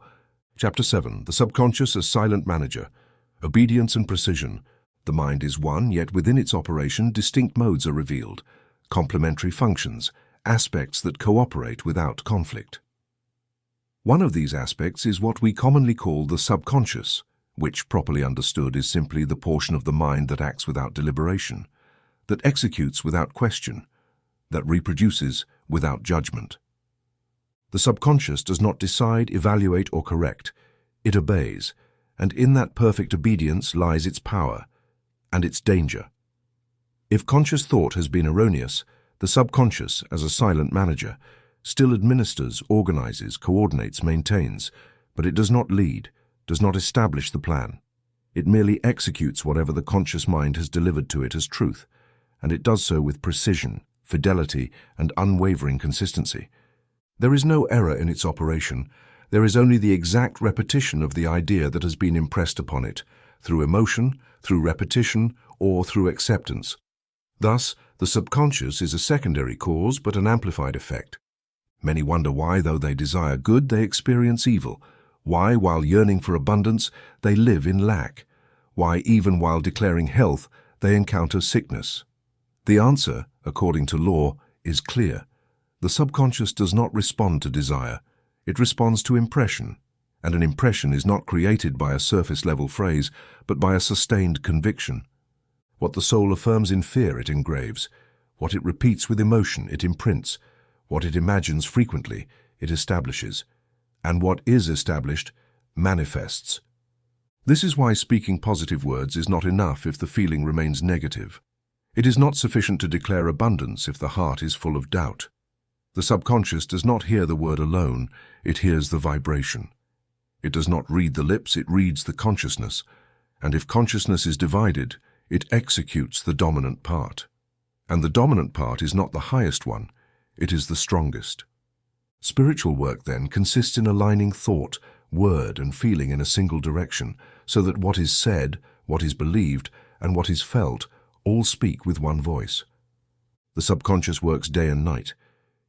Chapter 7, the subconscious as silent manager. Obedience and precision. The mind is one, yet within its operation distinct modes are revealed, complementary functions, aspects that cooperate without conflict. One of these aspects is what we commonly call the subconscious, which, properly understood, is simply the portion of the mind that acts without deliberation, that executes without question, that reproduces without judgment. The subconscious does not decide, evaluate, or correct. It obeys, and in that perfect obedience lies its power and its danger. If conscious thought has been erroneous, the subconscious, as a silent manager, still administers, organizes, coordinates, maintains, but it does not lead, does not establish the plan. It merely executes whatever the conscious mind has delivered to it as truth, and it does so with precision, fidelity, and unwavering consistency. There is no error in its operation. There is only the exact repetition of the idea that has been impressed upon it, through emotion, through repetition, or through acceptance. Thus, the subconscious is a secondary cause but an amplified effect. Many wonder why, though they desire good, they experience evil. Why, while yearning for abundance, they live in lack. Why, even while declaring health, they encounter sickness. The answer, according to law, is clear. The subconscious does not respond to desire. It responds to impression, and an impression is not created by a surface-level phrase, but by a sustained conviction. What the soul affirms in fear, it engraves. What it repeats with emotion, it imprints. What it imagines frequently, it establishes. And what is established, manifests. This is why speaking positive words is not enough if the feeling remains negative. It is not sufficient to declare abundance if the heart is full of doubt. The subconscious does not hear the word alone, it hears the vibration. It does not read the lips, it reads the consciousness. And if consciousness is divided, it executes the dominant part. And the dominant part is not the highest one, it is the strongest. Spiritual work, then, consists in aligning thought, word, and feeling in a single direction, so that what is said, what is believed, and what is felt all speak with one voice. The subconscious works day and night.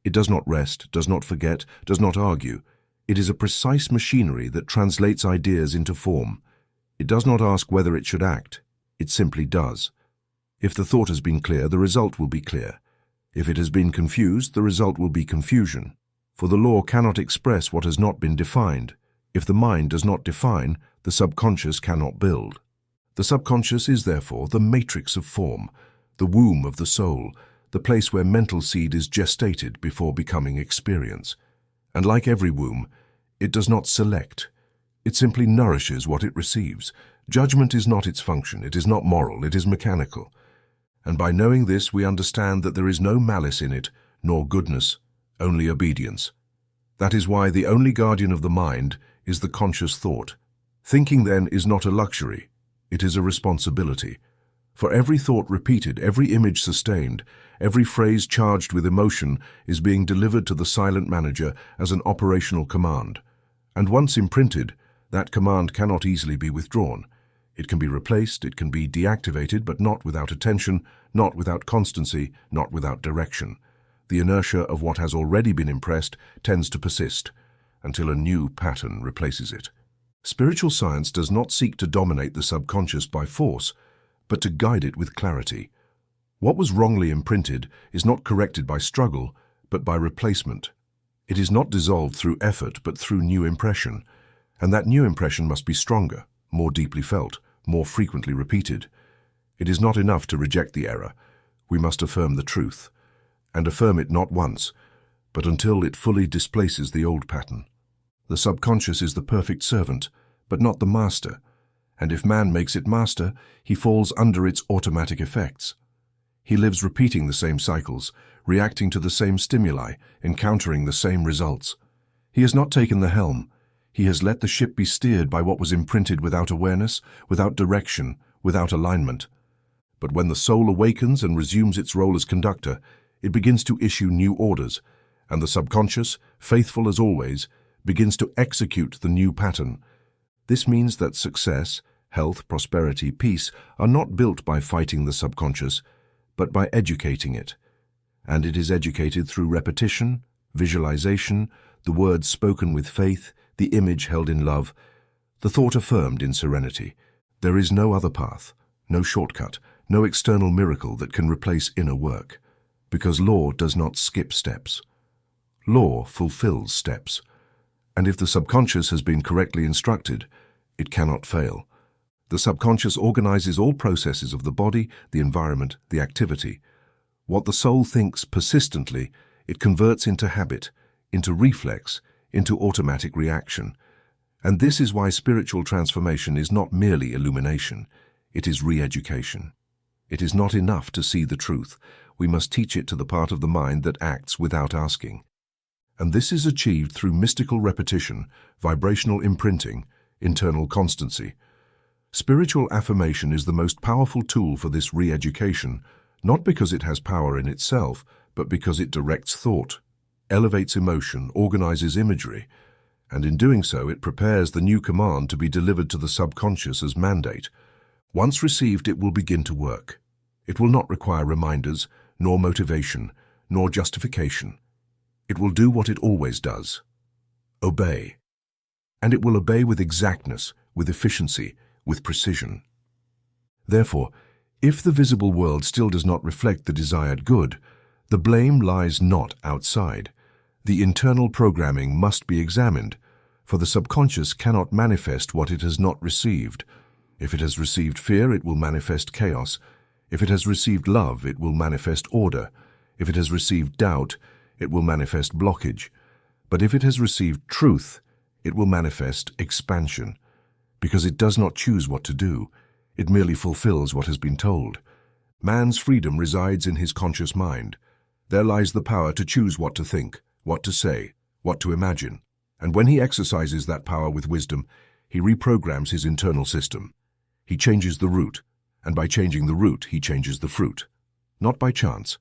It does not rest, does not forget, does not argue. It is a precise machinery that translates ideas into form. It does not ask whether it should act. It simply does. If the thought has been clear, the result will be clear. If it has been confused, the result will be confusion. For the law cannot express what has not been defined. If the mind does not define, the subconscious cannot build. The subconscious is therefore the matrix of form, the womb of the soul, the place where mental seed is gestated before becoming experience. And like every womb, it does not select. It simply nourishes what it receives. Judgment is not its function, it is not moral, it is mechanical. And by knowing this, we understand that there is no malice in it, nor goodness, only obedience. That is why the only guardian of the mind is the conscious thought. Thinking, then, is not a luxury, it is a responsibility. For every thought repeated, every image sustained, every phrase charged with emotion is being delivered to the silent manager as an operational command. And once imprinted, that command cannot easily be withdrawn. It can be replaced, it can be deactivated, but not without attention, not without constancy, not without direction. The inertia of what has already been impressed tends to persist until a new pattern replaces it. Spiritual science does not seek to dominate the subconscious by force, but to guide it with clarity. What was wrongly imprinted is not corrected by struggle, but by replacement. It is not dissolved through effort, but through new impression. And that new impression must be stronger, more deeply felt, more frequently repeated. It is not enough to reject the error. We must affirm the truth, and affirm it not once, but until it fully displaces the old pattern. The subconscious is the perfect servant, but not the master, and if man makes it master, he falls under its automatic effects. He lives repeating the same cycles, reacting to the same stimuli, encountering the same results. He has not taken the helm. He has let the ship be steered by what was imprinted without awareness, without direction, without alignment. But when the soul awakens and resumes its role as conductor, it begins to issue new orders, and the subconscious, faithful as always, begins to execute the new pattern. This means that success, health, prosperity, peace are not built by fighting the subconscious, but by educating it. And it is educated through repetition, visualization, the words spoken with faith, the image held in love, the thought affirmed in serenity. There is no other path, no shortcut, no external miracle that can replace inner work, because law does not skip steps. Law fulfills steps, and if the subconscious has been correctly instructed, it cannot fail. The subconscious organizes all processes of the body, the environment, the activity. What the soul thinks persistently, it converts into habit, into reflex, into automatic reaction. And this is why spiritual transformation is not merely illumination, it is re-education. It is not enough to see the truth. We must teach it to the part of the mind that acts without asking. And this is achieved through mystical repetition, vibrational imprinting, internal constancy. Spiritual affirmation is the most powerful tool for this re-education, not because it has power in itself, but because it directs thought, elevates emotion, organizes imagery, and in doing so it prepares the new command to be delivered to the subconscious as mandate. Once received, it will begin to work. It will not require reminders, nor motivation, nor justification. It will do what it always does: obey. And it will obey with exactness, with efficiency, with precision. Therefore, if the visible world still does not reflect the desired good, the blame lies not outside. The internal programming must be examined, for the subconscious cannot manifest what it has not received. If it has received fear, it will manifest chaos. If it has received love, it will manifest order. If it has received doubt, it will manifest blockage. But if it has received truth, it will manifest expansion. Because it does not choose what to do, it merely fulfills what has been told. Man's freedom resides in his conscious mind. There lies the power to choose what to think, what to say, what to imagine. And when he exercises that power with wisdom, he reprograms his internal system. He changes the root, and by changing the root, he changes the fruit. Not by chance,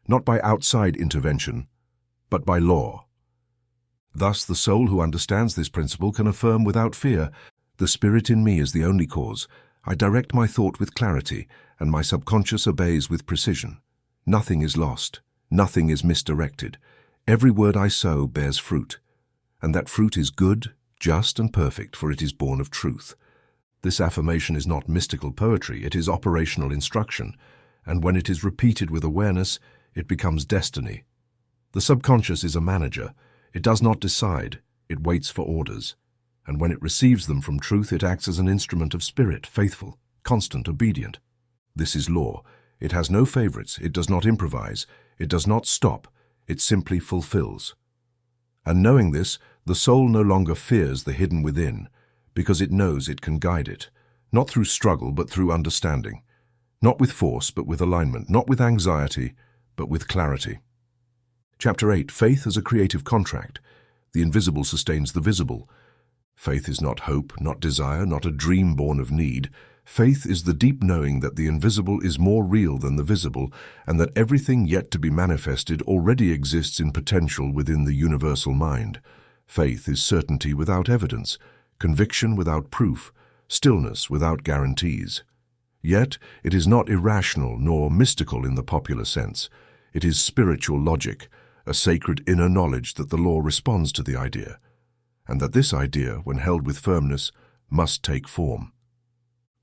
not by outside intervention, but by law. Thus, the soul who understands this principle can affirm without fear, "The spirit in me is the only cause. I direct my thought with clarity, and my subconscious obeys with precision. Nothing is lost. Nothing is misdirected. Every word I sow bears fruit. And that fruit is good, just, and perfect, for it is born of truth." This affirmation is not mystical poetry, it is operational instruction, and when it is repeated with awareness, it becomes destiny. The subconscious is a manager. It does not decide, it waits for orders. And when it receives them from truth, it acts as an instrument of spirit, faithful, constant, obedient. This is law. It has no favorites, it does not improvise, it does not stop, it simply fulfills. And knowing this, the soul no longer fears the hidden within. because it knows it can guide it, not through struggle but through understanding, not with force but with alignment, not with anxiety but with clarity. Chapter 8. Faith as a creative contract. The invisible sustains the visible. Faith is not hope, not desire, not a dream born of need. Faith is the deep knowing that the invisible is more real than the visible, and that everything yet to be manifested already exists in potential within the universal mind. Faith is certainty without evidence, conviction without proof, stillness without guarantees. Yet, it is not irrational nor mystical in the popular sense. It is spiritual logic, a sacred inner knowledge that the law responds to the idea, and that this idea, when held with firmness, must take form.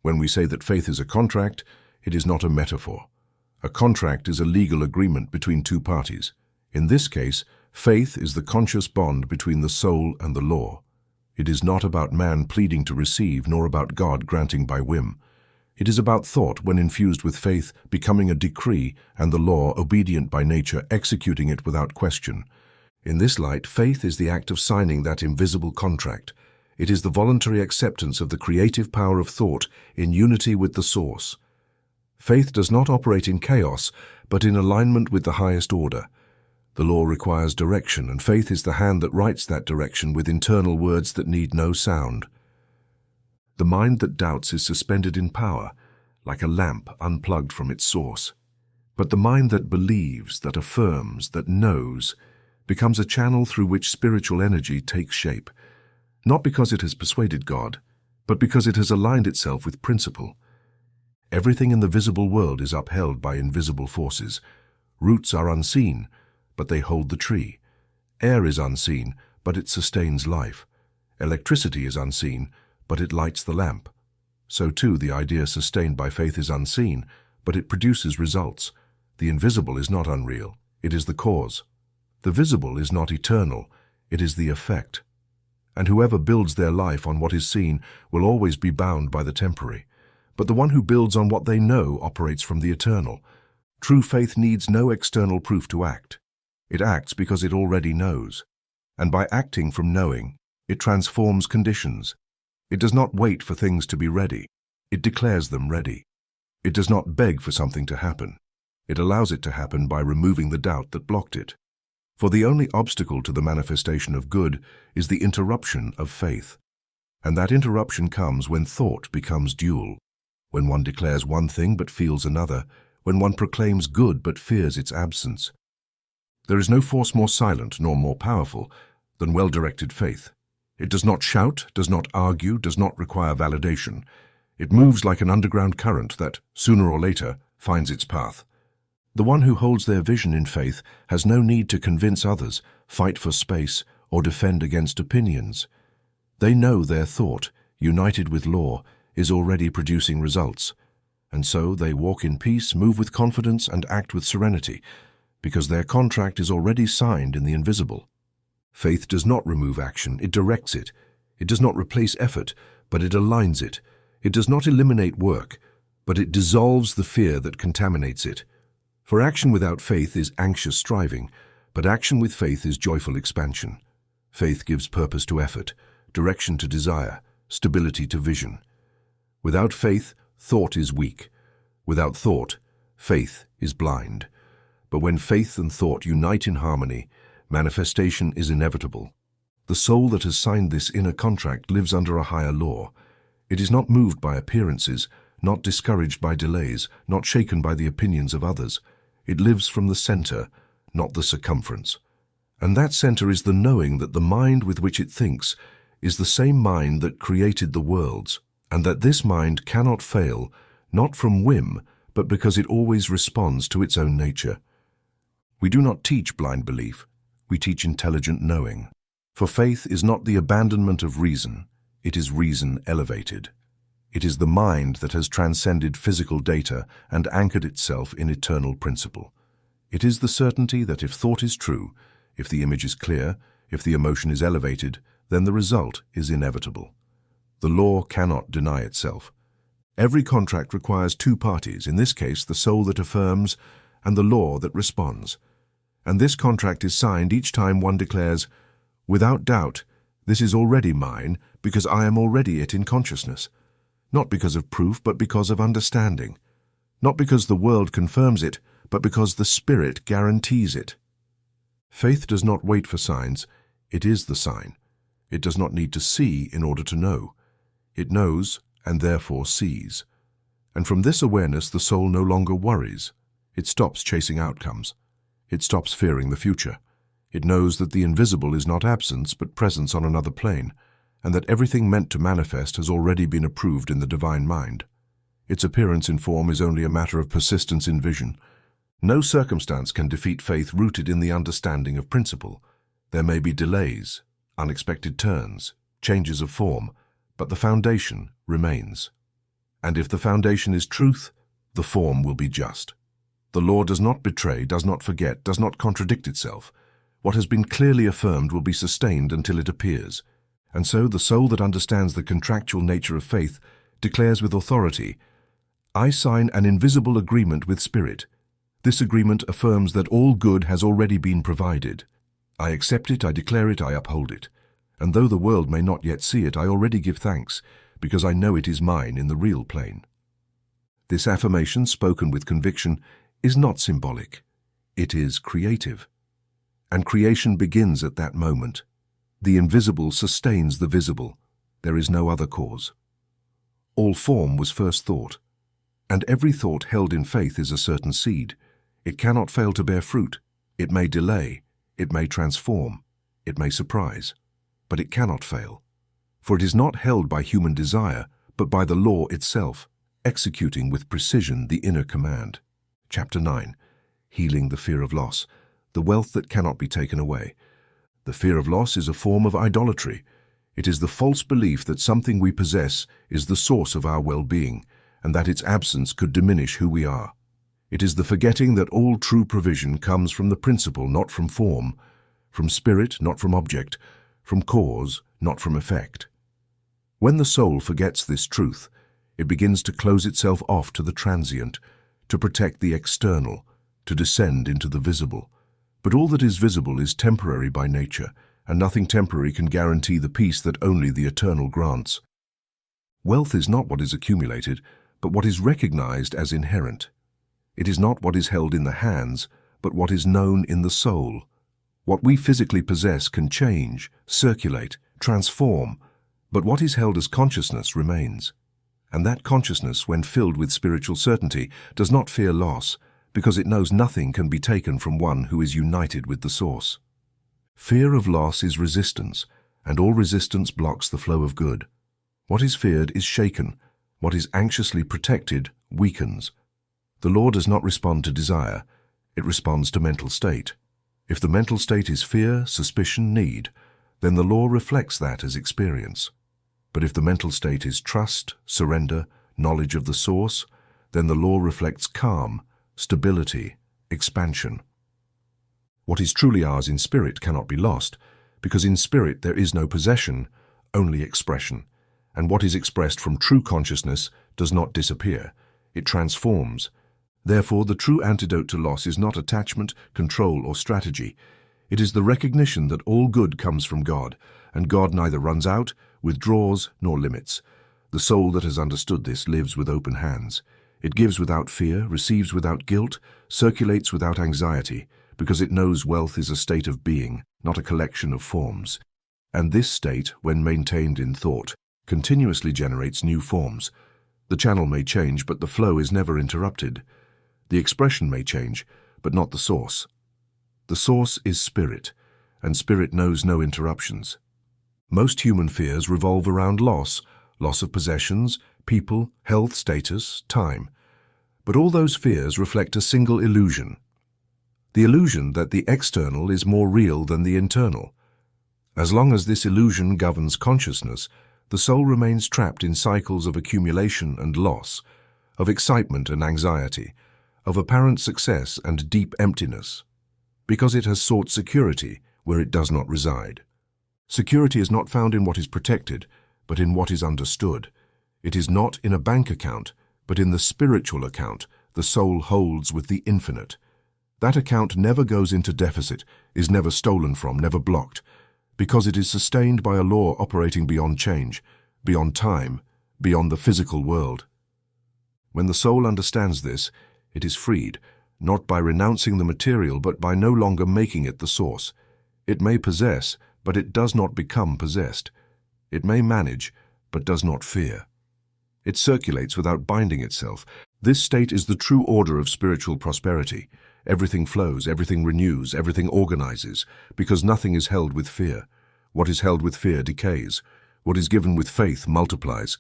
When we say that faith is a contract, it is not a metaphor. A contract is a legal agreement between two parties. In this case, faith is the conscious bond between the soul and the law. It is not about man pleading to receive, nor about God granting by whim. It is about thought, when infused with faith, becoming a decree, and the law, obedient by nature, executing it without question. In this light, faith is the act of signing that invisible contract. It is the voluntary acceptance of the creative power of thought in unity with the source. Faith does not operate in chaos, but in alignment with the highest order. The law requires direction, and faith is the hand that writes that direction with internal words that need no sound. The mind that doubts is suspended in power, like a lamp unplugged from its source. But the mind that believes, that affirms, that knows, becomes a channel through which spiritual energy takes shape, not because it has persuaded God, but because it has aligned itself with principle. Everything in the visible world is upheld by invisible forces. Roots are unseen, but they hold the tree. Air is unseen, but it sustains life. Electricity is unseen, but it lights the lamp. So too the idea sustained by faith is unseen, but it produces results. The invisible is not unreal, it is the cause. The visible is not eternal, it is the effect. And whoever builds their life on what is seen will always be bound by the temporary. But the one who builds on what they know operates from the eternal. True faith needs no external proof to act. It acts because it already knows. And by acting from knowing, it transforms conditions. It does not wait for things to be ready. It declares them ready. It does not beg for something to happen. It allows it to happen by removing the doubt that blocked it. For the only obstacle to the manifestation of good is the interruption of faith. And that interruption comes when thought becomes dual, when one declares one thing but feels another, when one proclaims good but fears its absence. There is no force more silent nor more powerful than well-directed faith. It does not shout, does not argue, does not require validation. It moves like an underground current that, sooner or later, finds its path. The one who holds their vision in faith has no need to convince others, fight for space, or defend against opinions. They know their thought, united with law, is already producing results. And so they walk in peace, move with confidence, and act with serenity, because their contract is already signed in the invisible. Faith does not remove action, it directs it. It does not replace effort, but it aligns it. It does not eliminate work, but it dissolves the fear that contaminates it. For action without faith is anxious striving, but action with faith is joyful expansion. Faith gives purpose to effort, direction to desire, stability to vision. Without faith, thought is weak. Without thought, faith is blind. But when faith and thought unite in harmony, manifestation is inevitable. The soul that has signed this inner contract lives under a higher law. It is not moved by appearances, not discouraged by delays, not shaken by the opinions of others. It lives from the center, not the circumference. And that center is the knowing that the mind with which it thinks is the same mind that created the worlds, and that this mind cannot fail, not from whim, but because it always responds to its own nature. We do not teach blind belief. We teach intelligent knowing. For faith is not the abandonment of reason, it is reason elevated. It is the mind that has transcended physical data and anchored itself in eternal principle. It is the certainty that if thought is true, if the image is clear, if the emotion is elevated, then the result is inevitable. The law cannot deny itself. Every contract requires two parties, in this case the soul that affirms and the law that responds. And this contract is signed each time one declares, "Without doubt, This is already mine because I am already it in consciousness, not because of proof but because of understanding, not because the world confirms it but because the Spirit guarantees it. Faith does not wait for signs, it is the sign. It does not need to see in order to know. It knows and therefore sees. And from this awareness the soul no longer worries. It stops chasing outcomes. It stops fearing the future. It knows that the invisible is not absence but presence on another plane, and that everything meant to manifest has already been approved in the divine mind. Its appearance in form is only a matter of persistence in vision. No circumstance can defeat faith rooted in the understanding of principle. There may be delays, unexpected turns, changes of form, but the foundation remains. And if the foundation is truth, the form will be just. The law does not betray, does not forget, does not contradict itself. What has been clearly affirmed will be sustained until it appears. And so the soul that understands the contractual nature of faith declares with authority, I sign an invisible agreement with Spirit. This agreement affirms that all good has already been provided. I accept it, I declare it, I uphold it. And though the world may not yet see it, I already give thanks, because I know it is mine in the real plane. This affirmation, spoken with conviction, is not symbolic. It is creative. And creation begins at that moment. The invisible sustains the visible. There is no other cause. All form was first thought, and every thought held in faith is a certain seed. It cannot fail to bear fruit. It may delay, it may transform, it may surprise, but it cannot fail. For it is not held by human desire, but by the law itself, executing with precision the inner command. Chapter 9. Healing the fear of loss, the wealth that cannot be taken away. The fear of loss is a form of idolatry. It is the false belief that something we possess is the source of our well-being, and that its absence could diminish who we are. It is the forgetting that all true provision comes from the principle, not from form, from spirit, not from object, from cause, not from effect. When the soul forgets this truth, it begins to close itself off to the transient, to protect the external, to descend into the visible. But all that is visible is temporary by nature, and nothing temporary can guarantee the peace that only the eternal grants. Wealth is not what is accumulated, but what is recognized as inherent. It is not what is held in the hands, but what is known in the soul. What we physically possess can change, circulate, transform, but what is held as consciousness remains. And that consciousness, when filled with spiritual certainty, does not fear loss, because it knows nothing can be taken from one who is united with the source. Fear of loss is resistance, and all resistance blocks the flow of good. What is feared is shaken. What is anxiously protected weakens. The law does not respond to desire, it responds to mental state. If the mental state is fear, suspicion, need, then the law reflects that as experience. But if the mental state is trust, surrender, knowledge of the source, then the law reflects calm, stability, expansion. What is truly ours in spirit cannot be lost, because in spirit there is no possession, only expression. And what is expressed from true consciousness does not disappear, it transforms. Therefore, the true antidote to loss is not attachment, control, or strategy. It is the recognition that all good comes from God, and God neither runs out, withdraws, nor limits. The soul that has understood this lives with open hands. It gives without fear, receives without guilt, circulates without anxiety, because it knows wealth is a state of being, not a collection of forms. And this state, when maintained in thought, continuously generates new forms. The channel may change, but the flow is never interrupted. The expression may change, but not the source. The source is spirit, and spirit knows no interruptions. Most human fears revolve around loss of possessions, people, health status, time. But all those fears reflect a single illusion. The illusion that the external is more real than the internal. As long as this illusion governs consciousness, the soul remains trapped in cycles of accumulation and loss, of excitement and anxiety, of apparent success and deep emptiness, because it has sought security where it does not reside. Security is not found in what is protected, but in what is understood. It is not in a bank account, but in the spiritual account the soul holds with the infinite. That account never goes into deficit, is never stolen from, never blocked. because it is sustained by a law operating beyond change, beyond time, beyond the physical world. When the soul understands this, it is freed, not by renouncing the material but by no longer making it the source. It may possess, but it does not become possessed. It may manage, but does not fear. It circulates without binding itself. This state is the true order of spiritual prosperity. Everything flows, everything renews, everything organizes, because nothing is held with fear. What is held with fear decays. What is given with faith multiplies.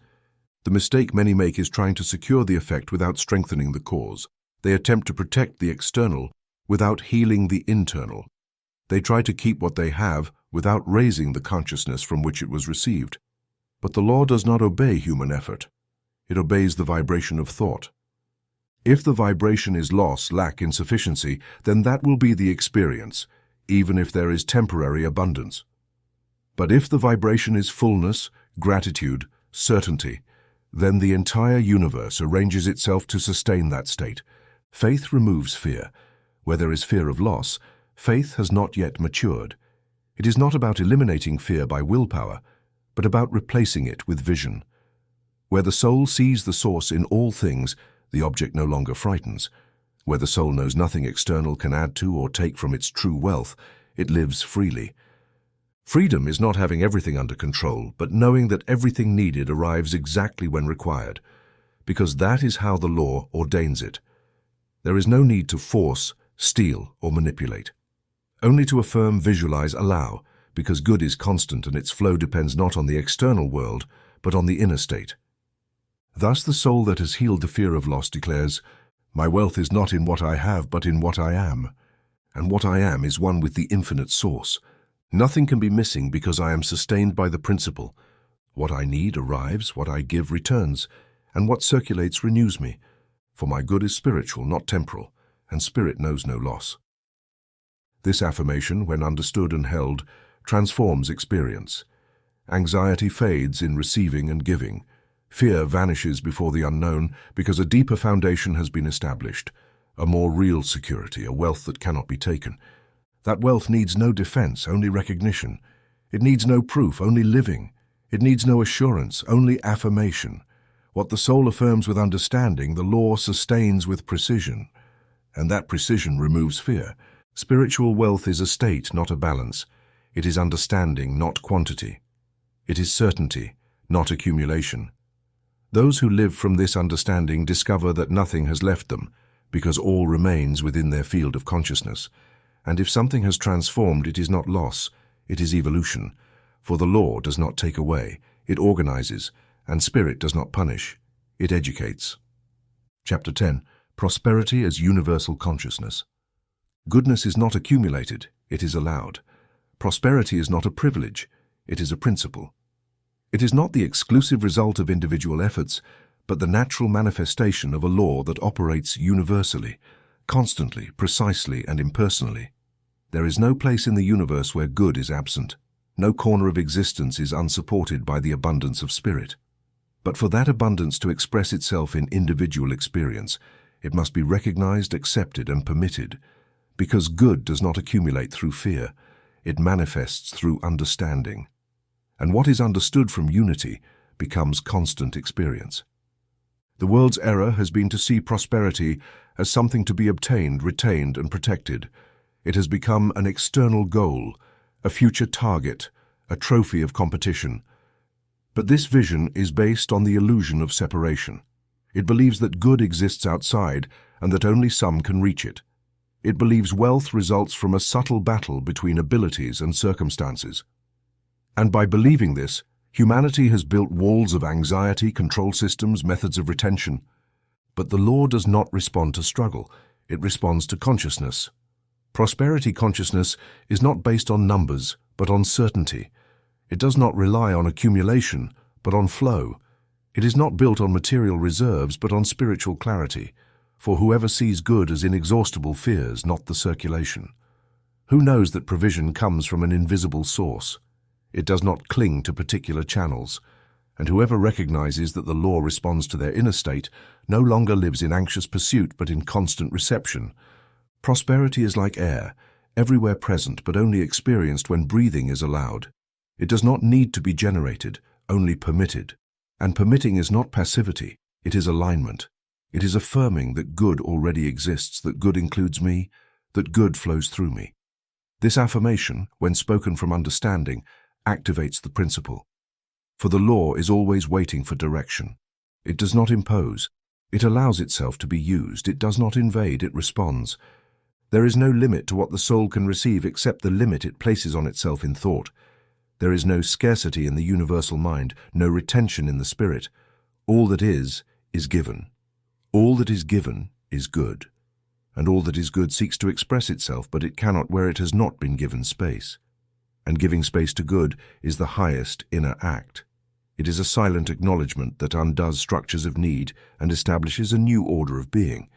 The mistake many make is trying to secure the effect without strengthening the cause. They attempt to protect the external without healing the internal. They try to keep what they have without raising the consciousness from which it was received. But the law does not obey human effort. It obeys the vibration of thought. If the vibration is loss, lack, insufficiency, then that will be the experience, even if there is temporary abundance. But if the vibration is fullness, gratitude, certainty, then the entire universe arranges itself to sustain that state. Faith removes fear. Where there is fear of loss, faith has not yet matured. It is not about eliminating fear by willpower, but about replacing it with vision. Where the soul sees the source in all things, the object no longer frightens. Where the soul knows nothing external can add to or take from its true wealth, it lives freely. Freedom is not having everything under control, but knowing that everything needed arrives exactly when required, because that is how the law ordains it. There is no need to force, steal, or manipulate. Only to affirm, visualize, allow, because good is constant and its flow depends not on the external world, but on the inner state. Thus the soul that has healed the fear of loss declares, "My wealth is not in what I have, but in what I am. And what I am is one with the infinite source. Nothing can be missing because I am sustained by the principle. What I need arrives, what I give returns, and what circulates renews me. For my good is spiritual, not temporal, and spirit knows no loss." This affirmation, when understood and held, transforms experience. Anxiety fades in receiving and giving. Fear vanishes before the unknown because a deeper foundation has been established, a more real security, a wealth that cannot be taken. That wealth needs no defense, only recognition. It needs no proof, only living. It needs no assurance, only affirmation. What the soul affirms with understanding, the law sustains with precision. And that precision removes fear. Spiritual wealth is a state, not a balance. It is understanding, not quantity. It is certainty, not accumulation. Those who live from this understanding discover that nothing has left them, because all remains within their field of consciousness. And if something has transformed, it is not loss, it is evolution. For the law does not take away, it organizes, and spirit does not punish, it educates. Chapter 10. Prosperity as Universal Consciousness. Goodness is not accumulated, it is allowed. Prosperity is not a privilege, it is a principle. It is not the exclusive result of individual efforts, but the natural manifestation of a law that operates universally, constantly, precisely, and impersonally. There is no place in the universe where good is absent. No corner of existence is unsupported by the abundance of spirit. But for that abundance to express itself in individual experience, it must be recognized, accepted, and permitted. Because good does not accumulate through fear, it manifests through understanding. And what is understood from unity becomes constant experience. The world's error has been to see prosperity as something to be obtained, retained, and protected. It has become an external goal, a future target, a trophy of competition. But this vision is based on the illusion of separation. It believes that good exists outside and that only some can reach it. It believes wealth results from a subtle battle between abilities and circumstances. And by believing this, humanity has built walls of anxiety, control systems, methods of retention. But the law does not respond to struggle, it responds to consciousness. Prosperity consciousness is not based on numbers, but on certainty. It does not rely on accumulation, but on flow. It is not built on material reserves, but on spiritual clarity. For whoever sees good as inexhaustible fears not the circulation. Who knows that provision comes from an invisible source? It does not cling to particular channels. And whoever recognizes that the law responds to their inner state no longer lives in anxious pursuit but in constant reception. Prosperity is like air. everywhere present but only experienced when breathing is allowed. It does not need to be generated, only permitted. And permitting is not passivity, it is alignment. It is affirming that good already exists, that good includes me, that good flows through me. This affirmation, when spoken from understanding, activates the principle. For the law is always waiting for direction. It does not impose. It allows itself to be used. It does not invade. It responds. There is no limit to what the soul can receive except the limit it places on itself in thought. There is no scarcity in the universal mind, no retention in the spirit. All that is given. All that is given is good. And all that is good seeks to express itself, but it cannot where it has not been given space. And giving space to good is the highest inner act. It is a silent acknowledgement that undoes structures of need and establishes a new order of being.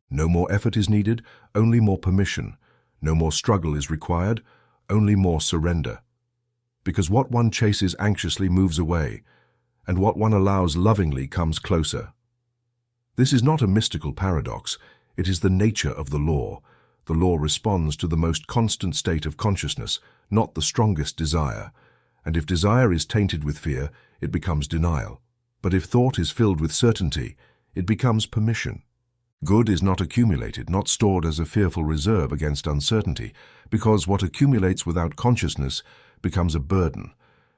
No more effort is needed, only more permission. No more struggle is required, only more surrender. Because what one chases anxiously moves away, and what one allows lovingly comes closer. This is not a mystical paradox. It is the nature of the law. The law responds to the most constant state of consciousness, not the strongest desire. And if desire is tainted with fear, it becomes denial. But if thought is filled with certainty, it becomes permission. Good is not accumulated, not stored as a fearful reserve against uncertainty, because what accumulates without consciousness becomes a burden,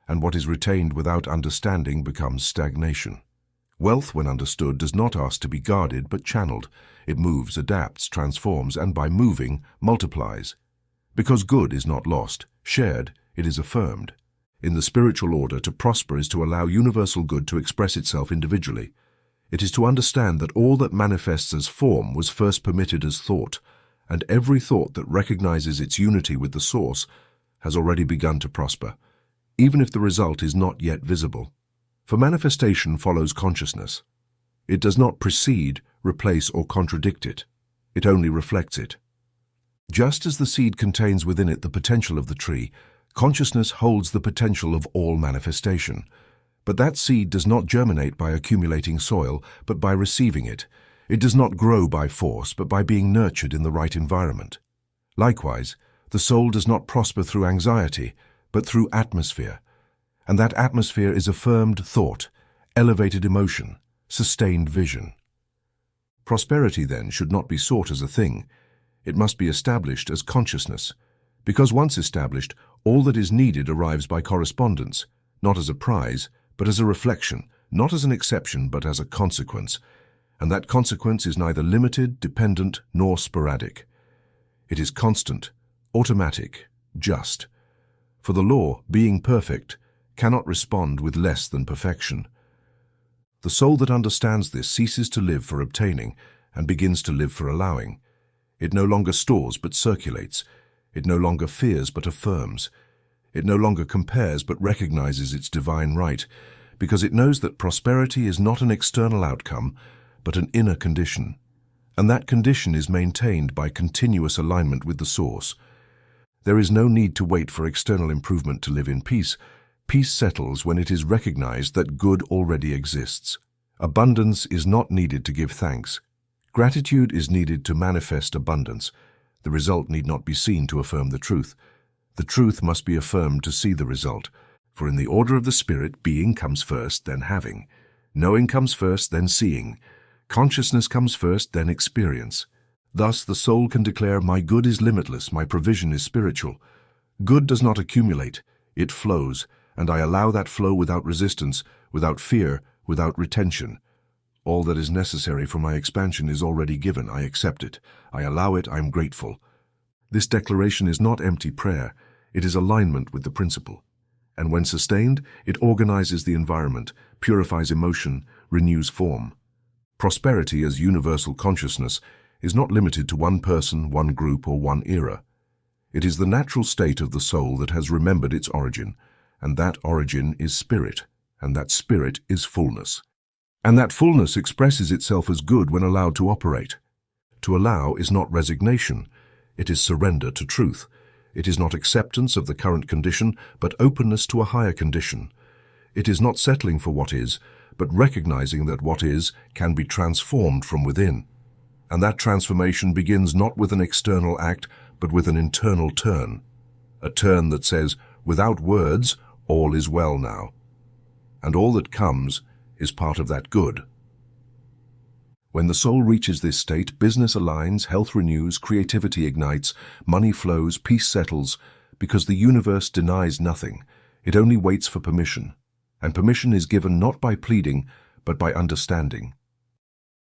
and what is retained without understanding becomes stagnation. Wealth, when understood, does not ask to be guarded but channeled. It moves, adapts, transforms, and by moving, multiplies. Because good is not lost, shared, it is affirmed. In the spiritual order, to prosper is to allow universal good to express itself individually. It is to understand that all that manifests as form was first permitted as thought, and every thought that recognizes its unity with the source has already begun to prosper, even if the result is not yet visible. For manifestation follows consciousness. It does not precede, replace, or contradict it. It only reflects it. Just as the seed contains within it the potential of the tree, consciousness holds the potential of all manifestation. But that seed does not germinate by accumulating soil, but by receiving it. It does not grow by force, but by being nurtured in the right environment. Likewise, the soul does not prosper through anxiety, but through atmosphere. And that atmosphere is affirmed thought, elevated emotion, sustained vision. Prosperity, then, should not be sought as a thing. It must be established as consciousness. Because once established, all that is needed arrives by correspondence, not as a prize, but as a reflection, not as an exception, but as a consequence. And that consequence is neither limited, dependent, nor sporadic. It is constant, automatic, just. For the law, being perfect, cannot respond with less than perfection. The soul that understands this ceases to live for obtaining and begins to live for allowing. It no longer stores but circulates. It no longer fears but affirms. It no longer compares but recognizes its divine right, because it knows that prosperity is not an external outcome, but an inner condition. And that condition is maintained by continuous alignment with the source. There is no need to wait for external improvement to live in peace. Peace settles when it is recognized that good already exists. Abundance is not needed to give thanks. Gratitude is needed to manifest abundance. The result need not be seen to affirm the truth. The truth must be affirmed to see the result. For in the order of the spirit, being comes first, then having. Knowing comes first, then seeing. Consciousness comes first, then experience. Thus the soul can declare, my good is limitless, my provision is spiritual. Good does not accumulate, it flows, and I allow that flow without resistance, without fear, without retention. All that is necessary for my expansion is already given. I accept it. I allow it. I am grateful. This declaration is not empty prayer. It is alignment with the principle. And when sustained, it organizes the environment, purifies emotion, renews form. Prosperity as universal consciousness is not limited to one person, one group, or one era. It is the natural state of the soul that has remembered its origin, and that origin is spirit, and that spirit is fullness. And that fullness expresses itself as good when allowed to operate. To allow is not resignation, it is surrender to truth. It is not acceptance of the current condition, but openness to a higher condition. It is not settling for what is, but recognizing that what is can be transformed from within. And that transformation begins not with an external act, but with an internal turn. A turn that says, without words, all is well now. And all that comes is part of that good. When the soul reaches this state, business aligns, health renews, creativity ignites, money flows, peace settles, because the universe denies nothing. It only waits for permission. And permission is given not by pleading, but by understanding.